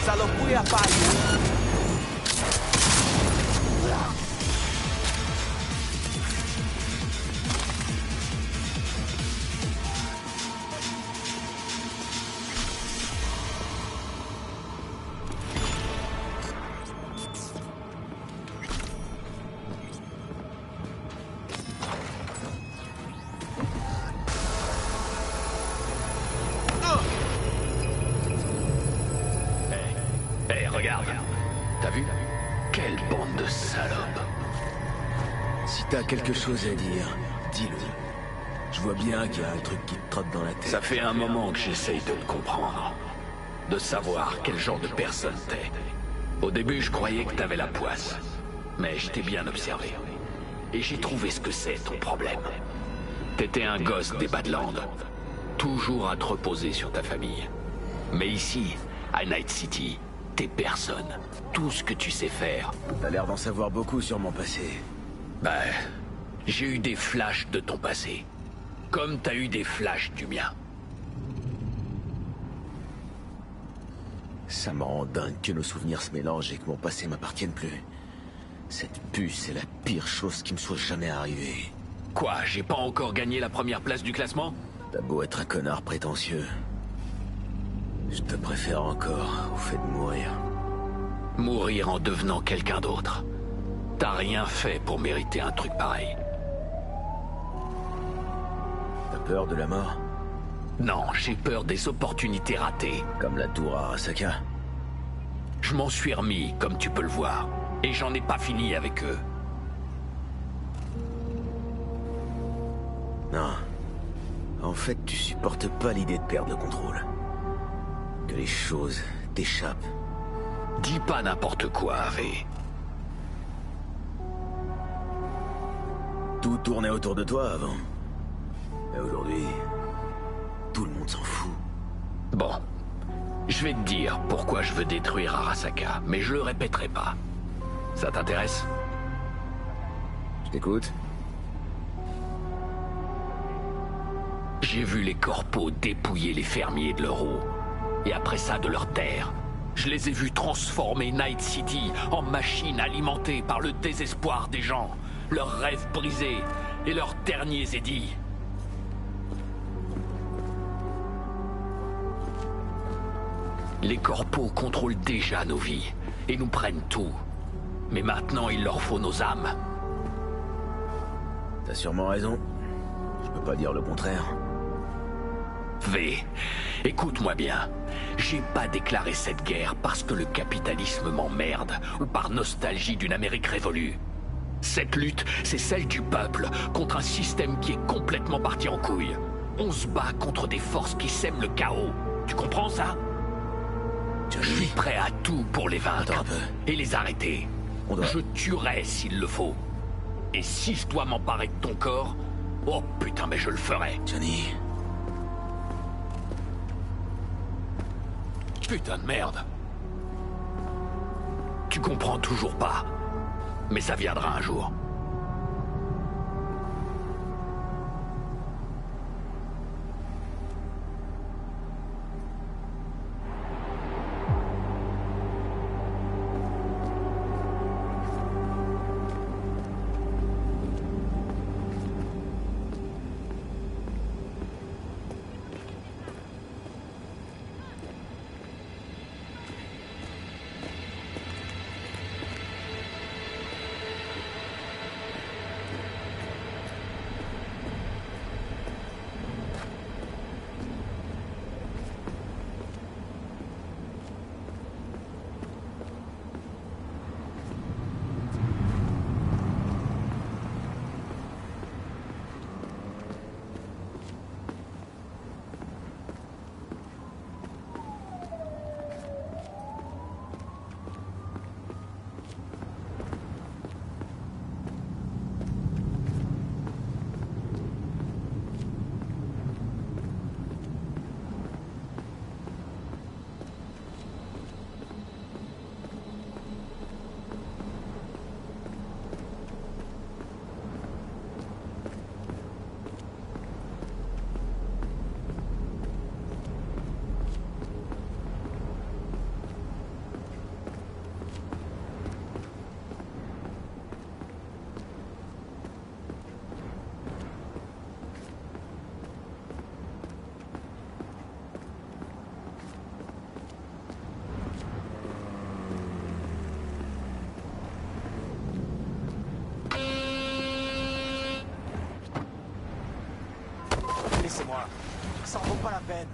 Salopuia falha. Regarde. T'as vu? Quelle bande de salopes. Si t'as quelque chose à dire, dis-le. Je vois bien qu'il y a un truc qui te trotte dans la tête. Ça fait un moment que j'essaye de te comprendre. De savoir quel genre de personne t'es. Au début, je croyais que t'avais la poisse. Mais je t'ai bien observé. Et j'ai trouvé ce que c'est, ton problème. T'étais un gosse des Badlands. Toujours à te reposer sur ta famille. Mais ici, à Night City, t'es personne. Tout ce que tu sais faire. T'as l'air d'en savoir beaucoup sur mon passé. Ben, j'ai eu des flashs de ton passé. Comme t'as eu des flashs du mien. Ça me rend dingue que nos souvenirs se mélangent et que mon passé m'appartienne plus. Cette puce est la pire chose qui me soit jamais arrivée. Quoi, j'ai pas encore gagné la première place du classement? T'as beau être un connard prétentieux. Je te préfère encore au fait de mourir. Mourir en devenant quelqu'un d'autre. T'as rien fait pour mériter un truc pareil. T'as peur de la mort? Non, j'ai peur des opportunités ratées. Comme la tour Arasaka? Je m'en suis remis, comme tu peux le voir. Et j'en ai pas fini avec eux. Non. En fait, tu supportes pas l'idée de perdre le contrôle. Que les choses t'échappent. Dis pas n'importe quoi, V. Tout tournait autour de toi avant. Et aujourd'hui, tout le monde s'en fout. Bon. Je vais te dire pourquoi je veux détruire Arasaka, mais je le répéterai pas. Ça t'intéresse? Je t'écoute. J'ai vu les corpos dépouiller les fermiers de leur eau. Et après ça, de leur terre. Je les ai vus transformer Night City en machine alimentée par le désespoir des gens, leurs rêves brisés et leurs derniers édits. Les corpos contrôlent déjà nos vies et nous prennent tout. Mais maintenant, il leur faut nos âmes. T'as sûrement raison. Je peux pas dire le contraire. V, écoute-moi bien. J'ai pas déclaré cette guerre parce que le capitalisme m'emmerde ou par nostalgie d'une Amérique révolue. Cette lutte, c'est celle du peuple contre un système qui est complètement parti en couille. On se bat contre des forces qui sèment le chaos. Tu comprends ça? Je suis prêt à tout pour les vaincre et les arrêter. Je tuerai s'il le faut. Et si je dois m'emparer de ton corps, oh putain, mais je le ferai. Johnny... Putain de merde. Tu comprends toujours pas. Mais ça viendra un jour. pas la peine.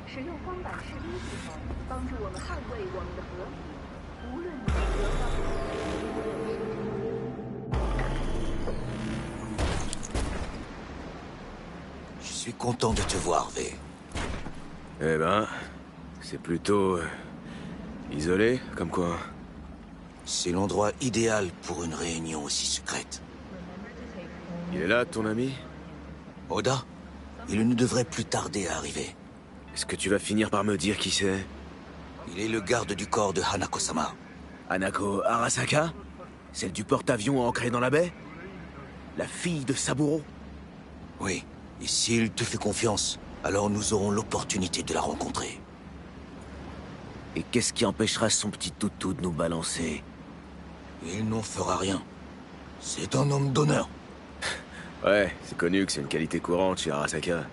使用光板士兵系统，帮助我们捍卫我们的和平，无论你是何方。 Je suis content de te voir, V. Eh ben, c'est plutôt... isolé, comme quoi. C'est l'endroit idéal pour une réunion aussi secrète. Il est là, ton ami? Oda? Il ne devrait plus tarder à arriver. Est-ce que tu vas finir par me dire qui c'est? Il est le garde du corps de Hanako-sama. Hanako Arasaka? Celle du porte-avions ancré dans la baie? La fille de Saburo? Oui, et s'il te fait confiance, alors nous aurons l'opportunité de la rencontrer. Et qu'est-ce qui empêchera son petit toutou de nous balancer? Il n'en fera rien. C'est un homme d'honneur. Ouais, c'est connu que c'est une qualité courante chez Arasaka.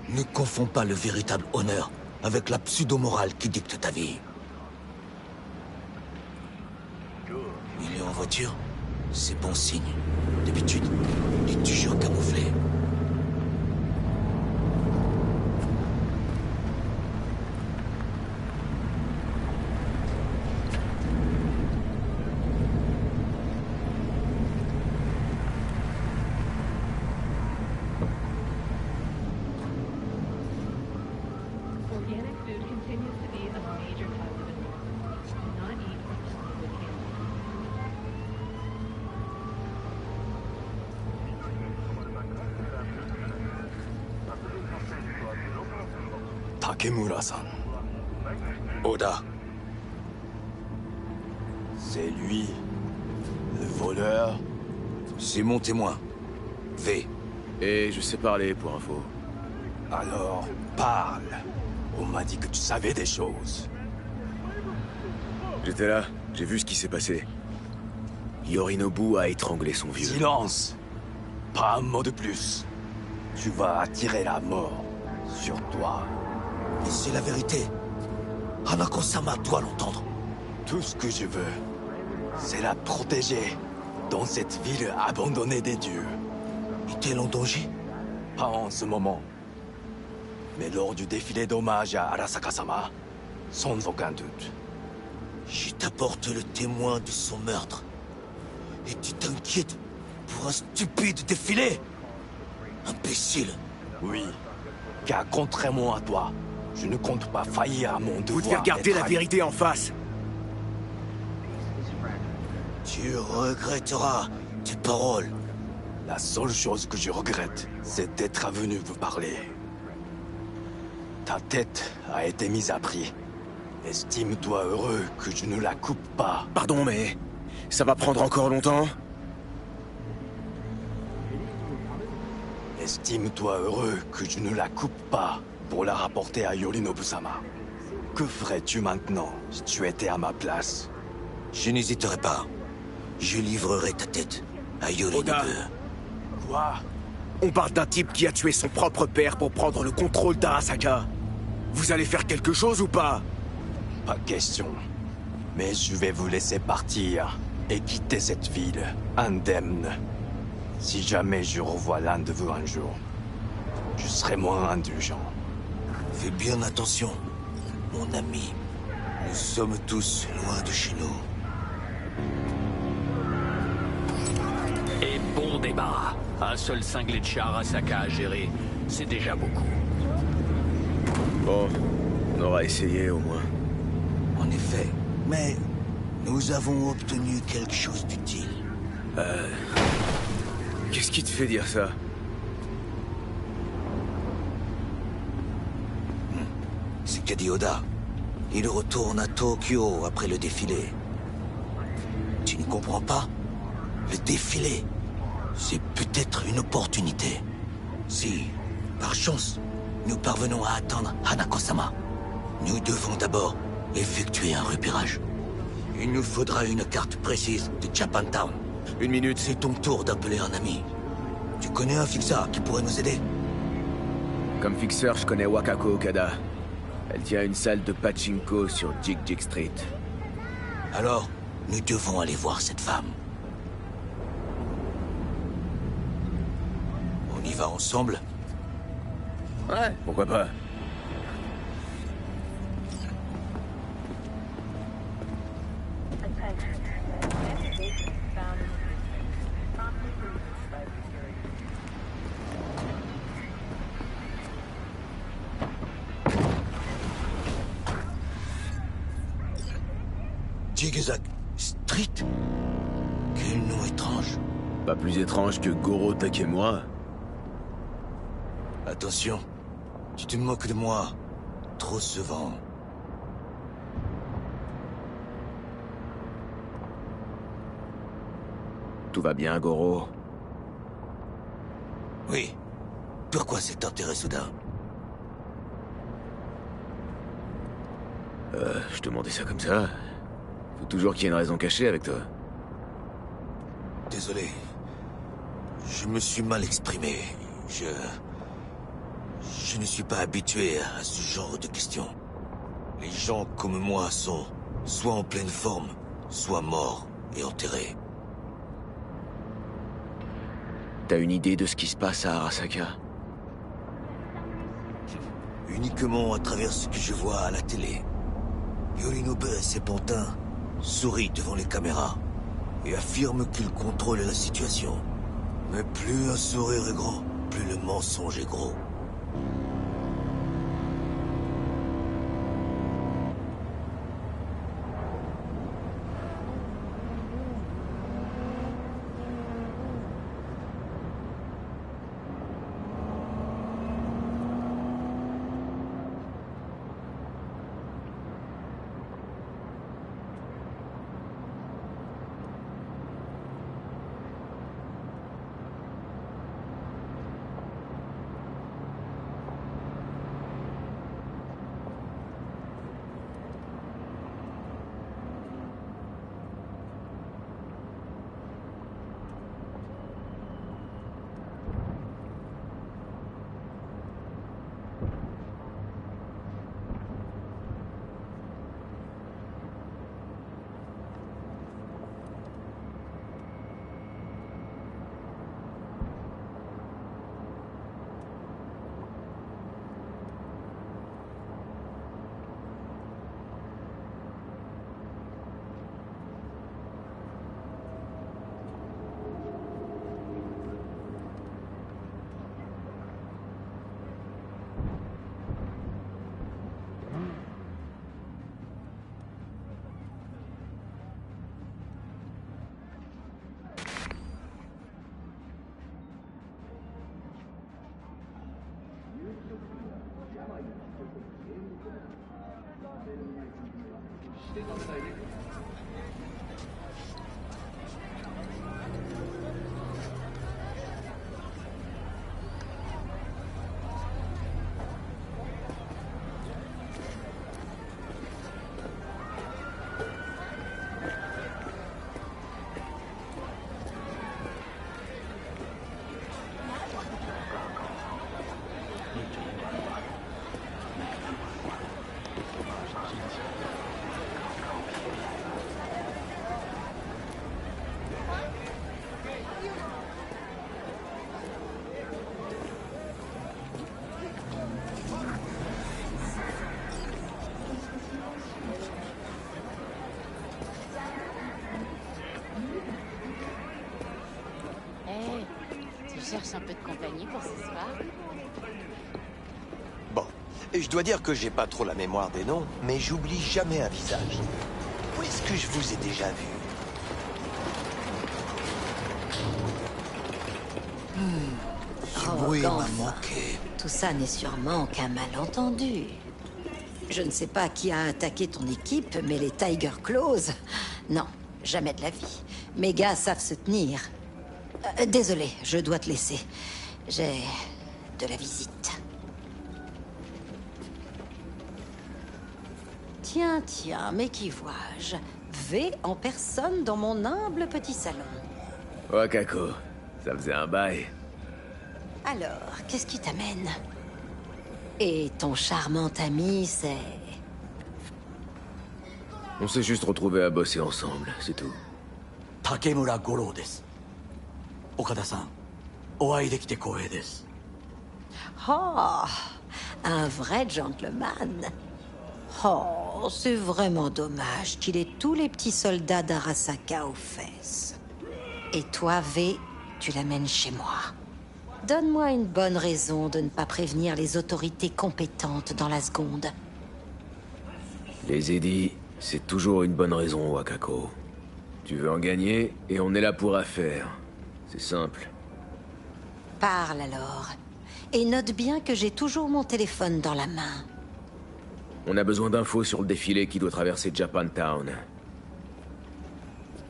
Ne confonds pas le véritable honneur avec la pseudo-morale qui dicte ta vie. Il est en voiture? C'est bon signe. D'habitude, il est toujours camouflé. Organic food continues to be a major cause of illness. Do not eat Takemura-san. Oda. C'est lui, le voleur. C'est mon témoin. V. Et je sais parler, pour info. Alors, parle. On m'a dit que tu savais des choses. J'étais là, j'ai vu ce qui s'est passé. Yorinobu a étranglé son vieux. Silence. Pas un mot de plus. Tu vas attirer la mort sur toi. Mais c'est la vérité. Hanako-sama doit l'entendre. Tout ce que je veux, c'est la protéger dans cette ville abandonnée des dieux. Est-elle en danger? Pas en ce moment. Mais lors du défilé d'hommage à Arasaka-sama, sans aucun doute. Je t'apporte le témoin de son meurtre. Et tu t'inquiètes pour un stupide défilé? Imbécile. Oui, car contrairement à toi, je ne compte pas faillir à mon devoir. Vous devez regarder la vérité en face. Tu regretteras tes paroles. La seule chose que je regrette, c'est d'être venu vous parler. Ta tête a été mise à prix. Estime-toi heureux que je ne la coupe pas. Pardon, mais ça va prendre encore longtemps? Estime-toi heureux que je ne la coupe pas pour la rapporter à Yorinobu-sama. Que ferais-tu maintenant si tu étais à ma place? Je n'hésiterai pas. Je livrerai ta tête à Yorinobu. Oda. Quoi? On parle d'un type qui a tué son propre père pour prendre le contrôle d'Arasaka. Vous allez faire quelque chose ou pas? Pas question. Mais je vais vous laisser partir et quitter cette ville, indemne. Si jamais je revois l'un de vous un jour, je serai moins indulgent. Fais bien attention, mon ami. Nous sommes tous loin de chez nous. Et bon débarras. Un seul cinglé de chez Arasaka à gérer, c'est déjà beaucoup. Bon, on aura essayé au moins. En effet, mais nous avons obtenu quelque chose d'utile. Qu'est-ce qui te fait dire ça? C'est qu'a dit Oda. Il retourne à Tokyo après le défilé. Tu ne comprends pas? Le défilé, c'est peut-être une opportunité. Si, par chance, nous parvenons à atteindre Hanako-sama, nous devons d'abord effectuer un repérage. Il nous faudra une carte précise de Japantown. Une minute. C'est ton tour d'appeler un ami. Tu connais un fixeur qui pourrait nous aider? Comme fixeur, je connais Wakako Okada. Elle tient une salle de pachinko sur Jig Street. Alors, nous devons aller voir cette femme. On y va ensemble? Ouais, pourquoi pas. Jigsaw Street? Quel nom étrange. Pas plus étrange que Goro Takemura. Attention, tu te moques de moi. Trop souvent. Tout va bien, Goro? Oui. Pourquoi cet intérêt soudain? Je te demandais ça comme ça. Faut toujours qu'il y ait une raison cachée avec toi. Désolé. Je me suis mal exprimé. Je ne suis pas habitué à ce genre de questions. Les gens comme moi sont soit en pleine forme, soit morts et enterrés. T'as une idée de ce qui se passe à Arasaka? Uniquement à travers ce que je vois à la télé. Yorinobu et ses pantins sourient devant les caméras et affirment qu'ils contrôlent la situation. Mais plus un sourire est grand, plus le mensonge est gros. Cherche un peu de compagnie pour ce soir. Bon, je dois dire que j'ai pas trop la mémoire des noms, mais j'oublie jamais un visage. Où est-ce que je vous ai déjà vu? Ce bruit m'a manqué. Tout ça n'est sûrement qu'un malentendu. Je ne sais pas qui a attaqué ton équipe, mais les Tiger Claws... Non, jamais de la vie. Mes gars savent se tenir. Désolé, je dois te laisser. J'ai de la visite. Tiens, mais qui vois-je? V en personne dans mon humble petit salon. Wakako, ça faisait un bail. Alors, qu'est-ce qui t'amène? Et ton charmant ami, c'est... On s'est juste retrouvés à bosser ensemble, c'est tout. Takemura Goro desu. Okada-san, oai dekite koei desu. Oh, un vrai gentleman. Oh, c'est vraiment dommage qu'il ait tous les petits soldats d'Arasaka aux fesses. Et toi, V, tu l'amènes chez moi. Donne-moi une bonne raison de ne pas prévenir les autorités compétentes dans la seconde. Les édits, c'est toujours une bonne raison, Wakako. Tu veux en gagner, et on est là pour affaire. C'est simple. Parle alors. Et note bien que j'ai toujours mon téléphone dans la main. On a besoin d'infos sur le défilé qui doit traverser Japantown.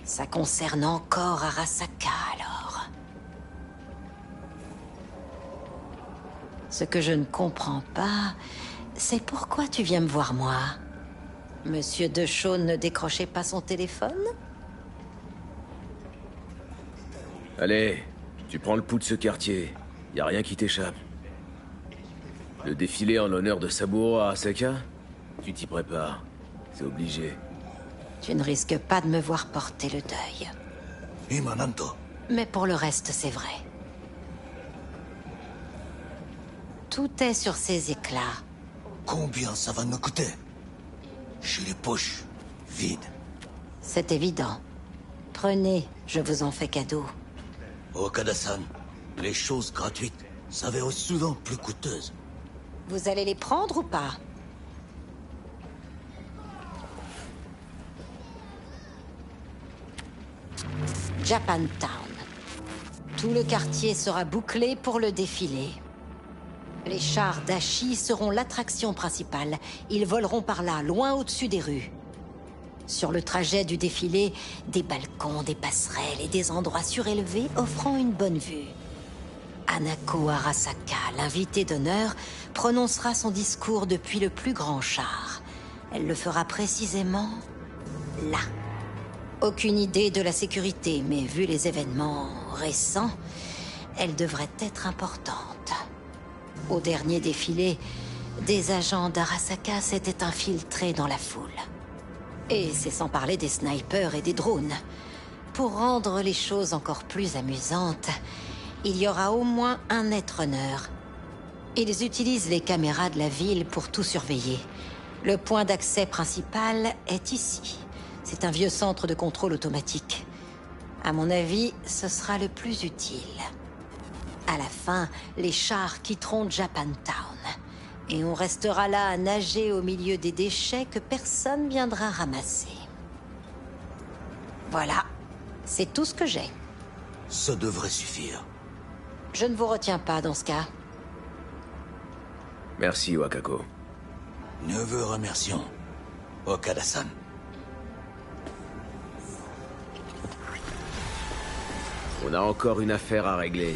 Ça concerne encore Arasaka, alors. Ce que je ne comprends pas, c'est pourquoi tu viens me voir moi. Monsieur Dechaune ne décrochait pas son téléphone? Allez, tu prends le pouls de ce quartier. Y a rien qui t'échappe. Le défilé en l'honneur de Saburo Arasaka? Tu t'y prépares. C'est obligé. Tu ne risques pas de me voir porter le deuil. Mais pour le reste, c'est vrai. Tout est sur ses éclats. Combien ça va nous coûter? J'ai les poches vides. C'est évident. Prenez, je vous en fais cadeau. Okada-san, les choses gratuites s'avèrent souvent plus coûteuses. Vous allez les prendre ou pas? Japantown. Tout le quartier sera bouclé pour le défilé. Les chars d'Ashi seront l'attraction principale. Ils voleront par là, loin au-dessus des rues. Sur le trajet du défilé, des balcons, des passerelles et des endroits surélevés offrant une bonne vue. Hanako Arasaka, l'invitée d'honneur, prononcera son discours depuis le plus grand char. Elle le fera précisément là. Aucune idée de la sécurité, mais vu les événements récents, elle devrait être importante. Au dernier défilé, des agents d'Arasaka s'étaient infiltrés dans la foule. Et c'est sans parler des snipers et des drones. Pour rendre les choses encore plus amusantes, il y aura au moins un netrunner. Ils utilisent les caméras de la ville pour tout surveiller. Le point d'accès principal est ici. C'est un vieux centre de contrôle automatique. À mon avis, ce sera le plus utile. À la fin, les chars quitteront Japantown. Et on restera là à nager au milieu des déchets que personne viendra ramasser. Voilà. C'est tout ce que j'ai. Ça devrait suffire. Je ne vous retiens pas dans ce cas. Merci, Wakako. Ne vous remercions, Okada-san. On a encore une affaire à régler.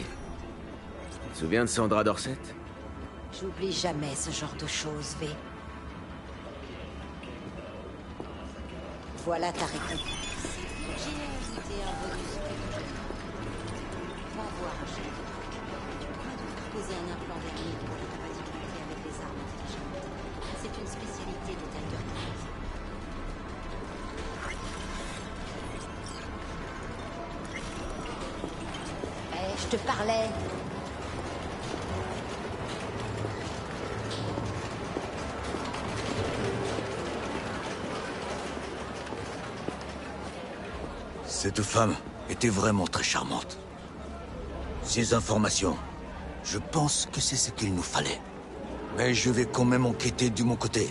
Tu te souviens de Sandra Dorset? J'oublie jamais ce genre de choses, V. Voilà ta récompense. J'ai ajouté un bonus quelque chose. Va voir, chef. Poser un implant derrière pour la compatibilité avec les armes intelligentes. C'est une spécialité de Tiger Knight. Je te parlais. Cette femme était vraiment très charmante. Ces informations, je pense que c'est ce qu'il nous fallait. Mais je vais quand même enquêter de mon côté.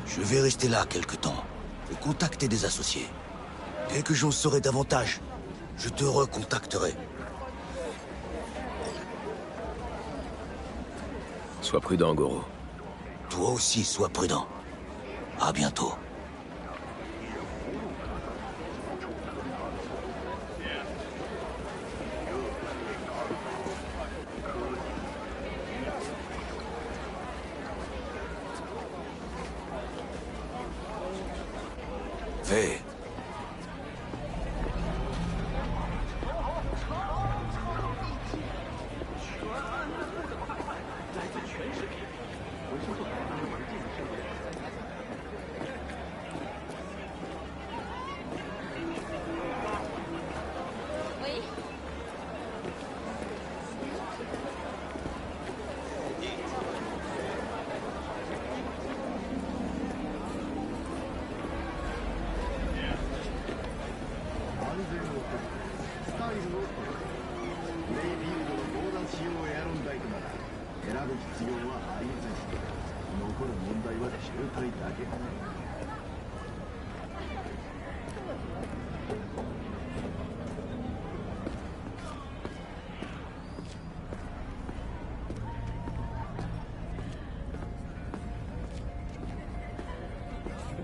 Je vais rester là quelque temps et contacter des associés. Dès que j'en saurai davantage, je te recontacterai. Sois prudent, Goro. Toi aussi, sois prudent. À bientôt. V.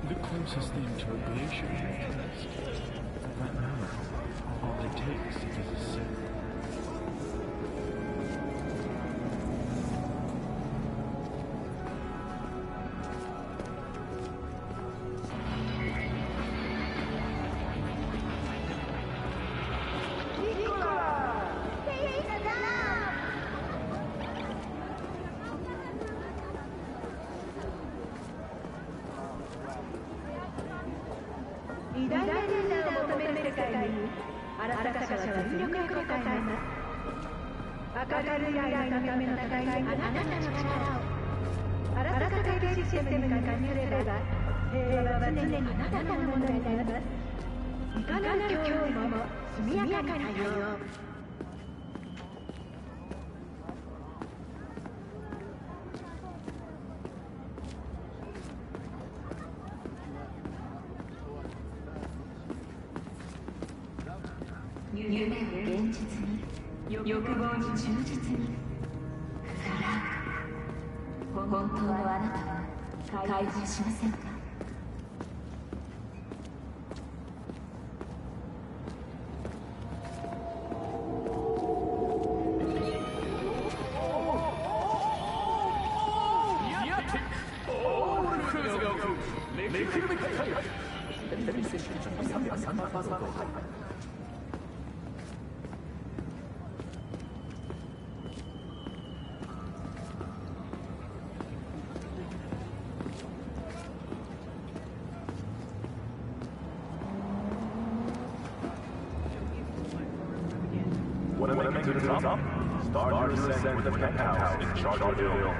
The closest thing to a glacier you trust. Right now, all it takes is a sip.夢を現実に、欲望に忠実に。本当のあなたは解放しませんか？When I make it to the top, start your descent with the penthouse in Charterville.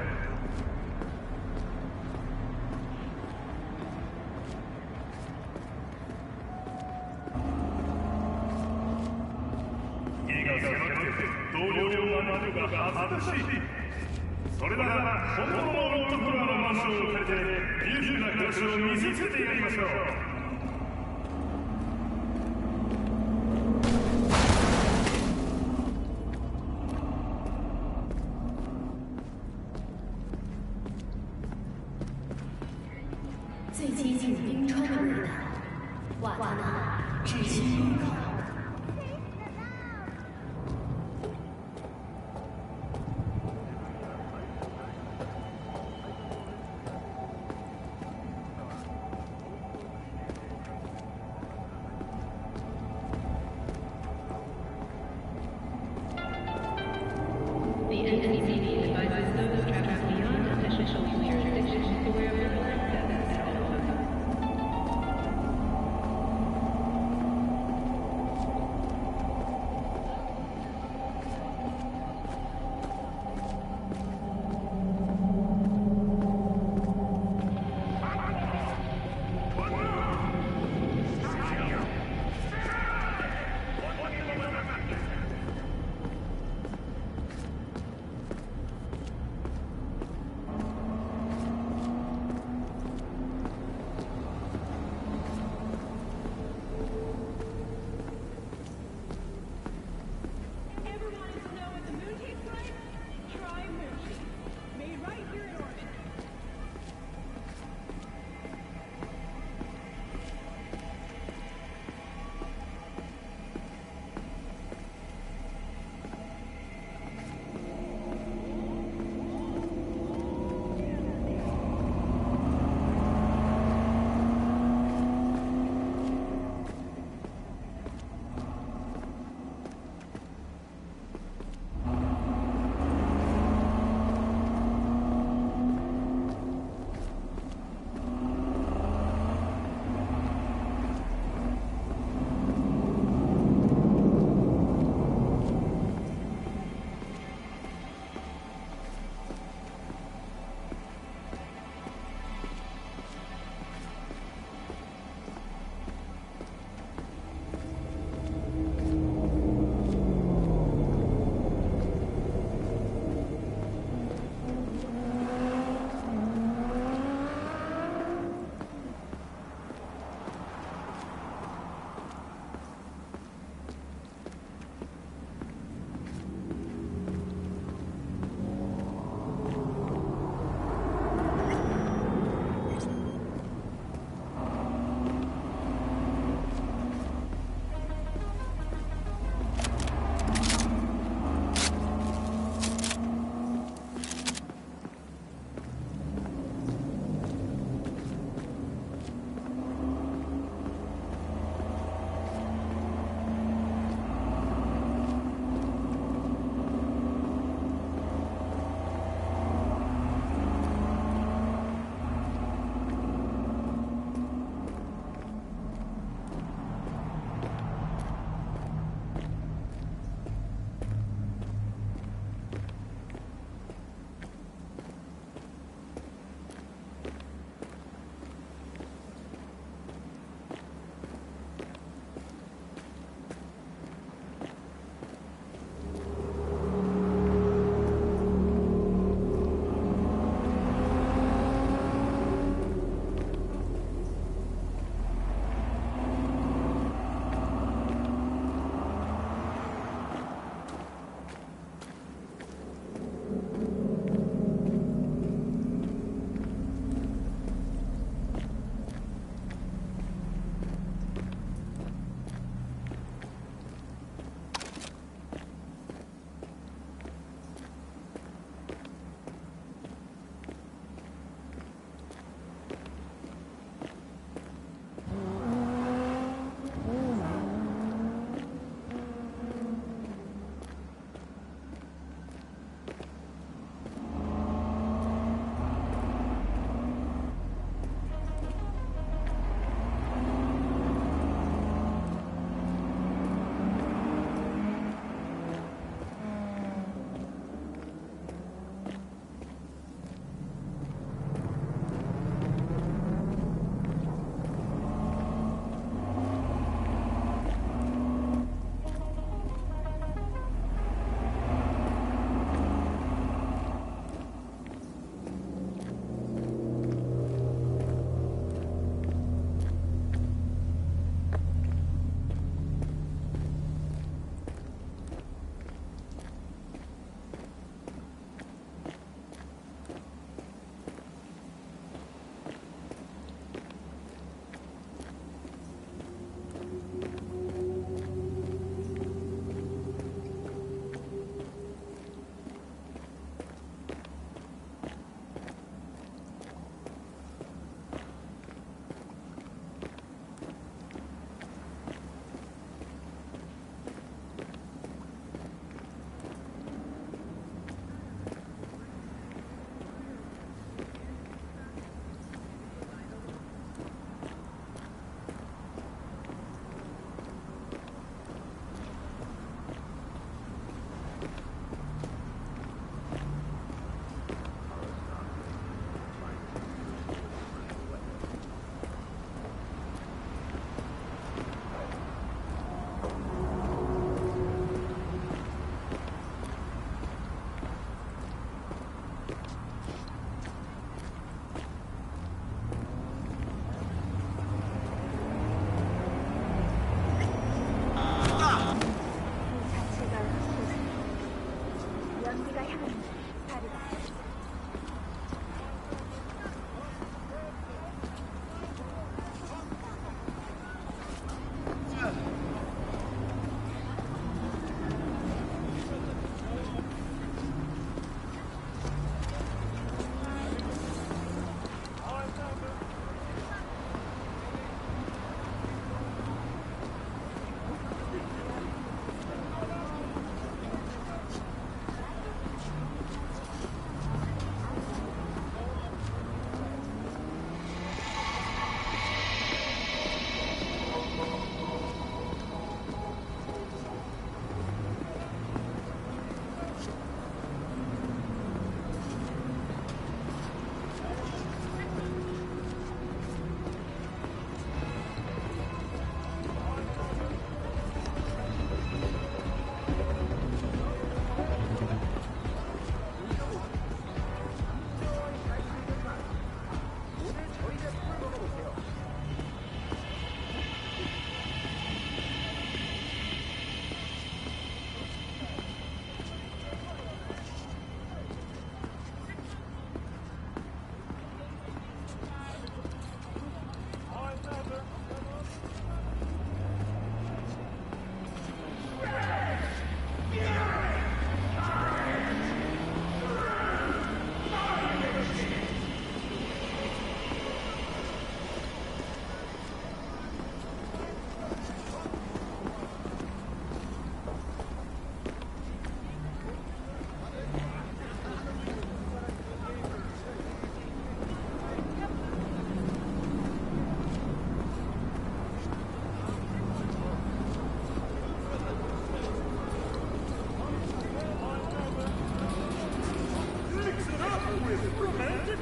Syndicated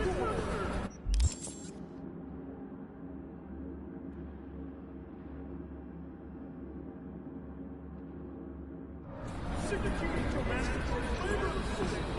romantic flavor.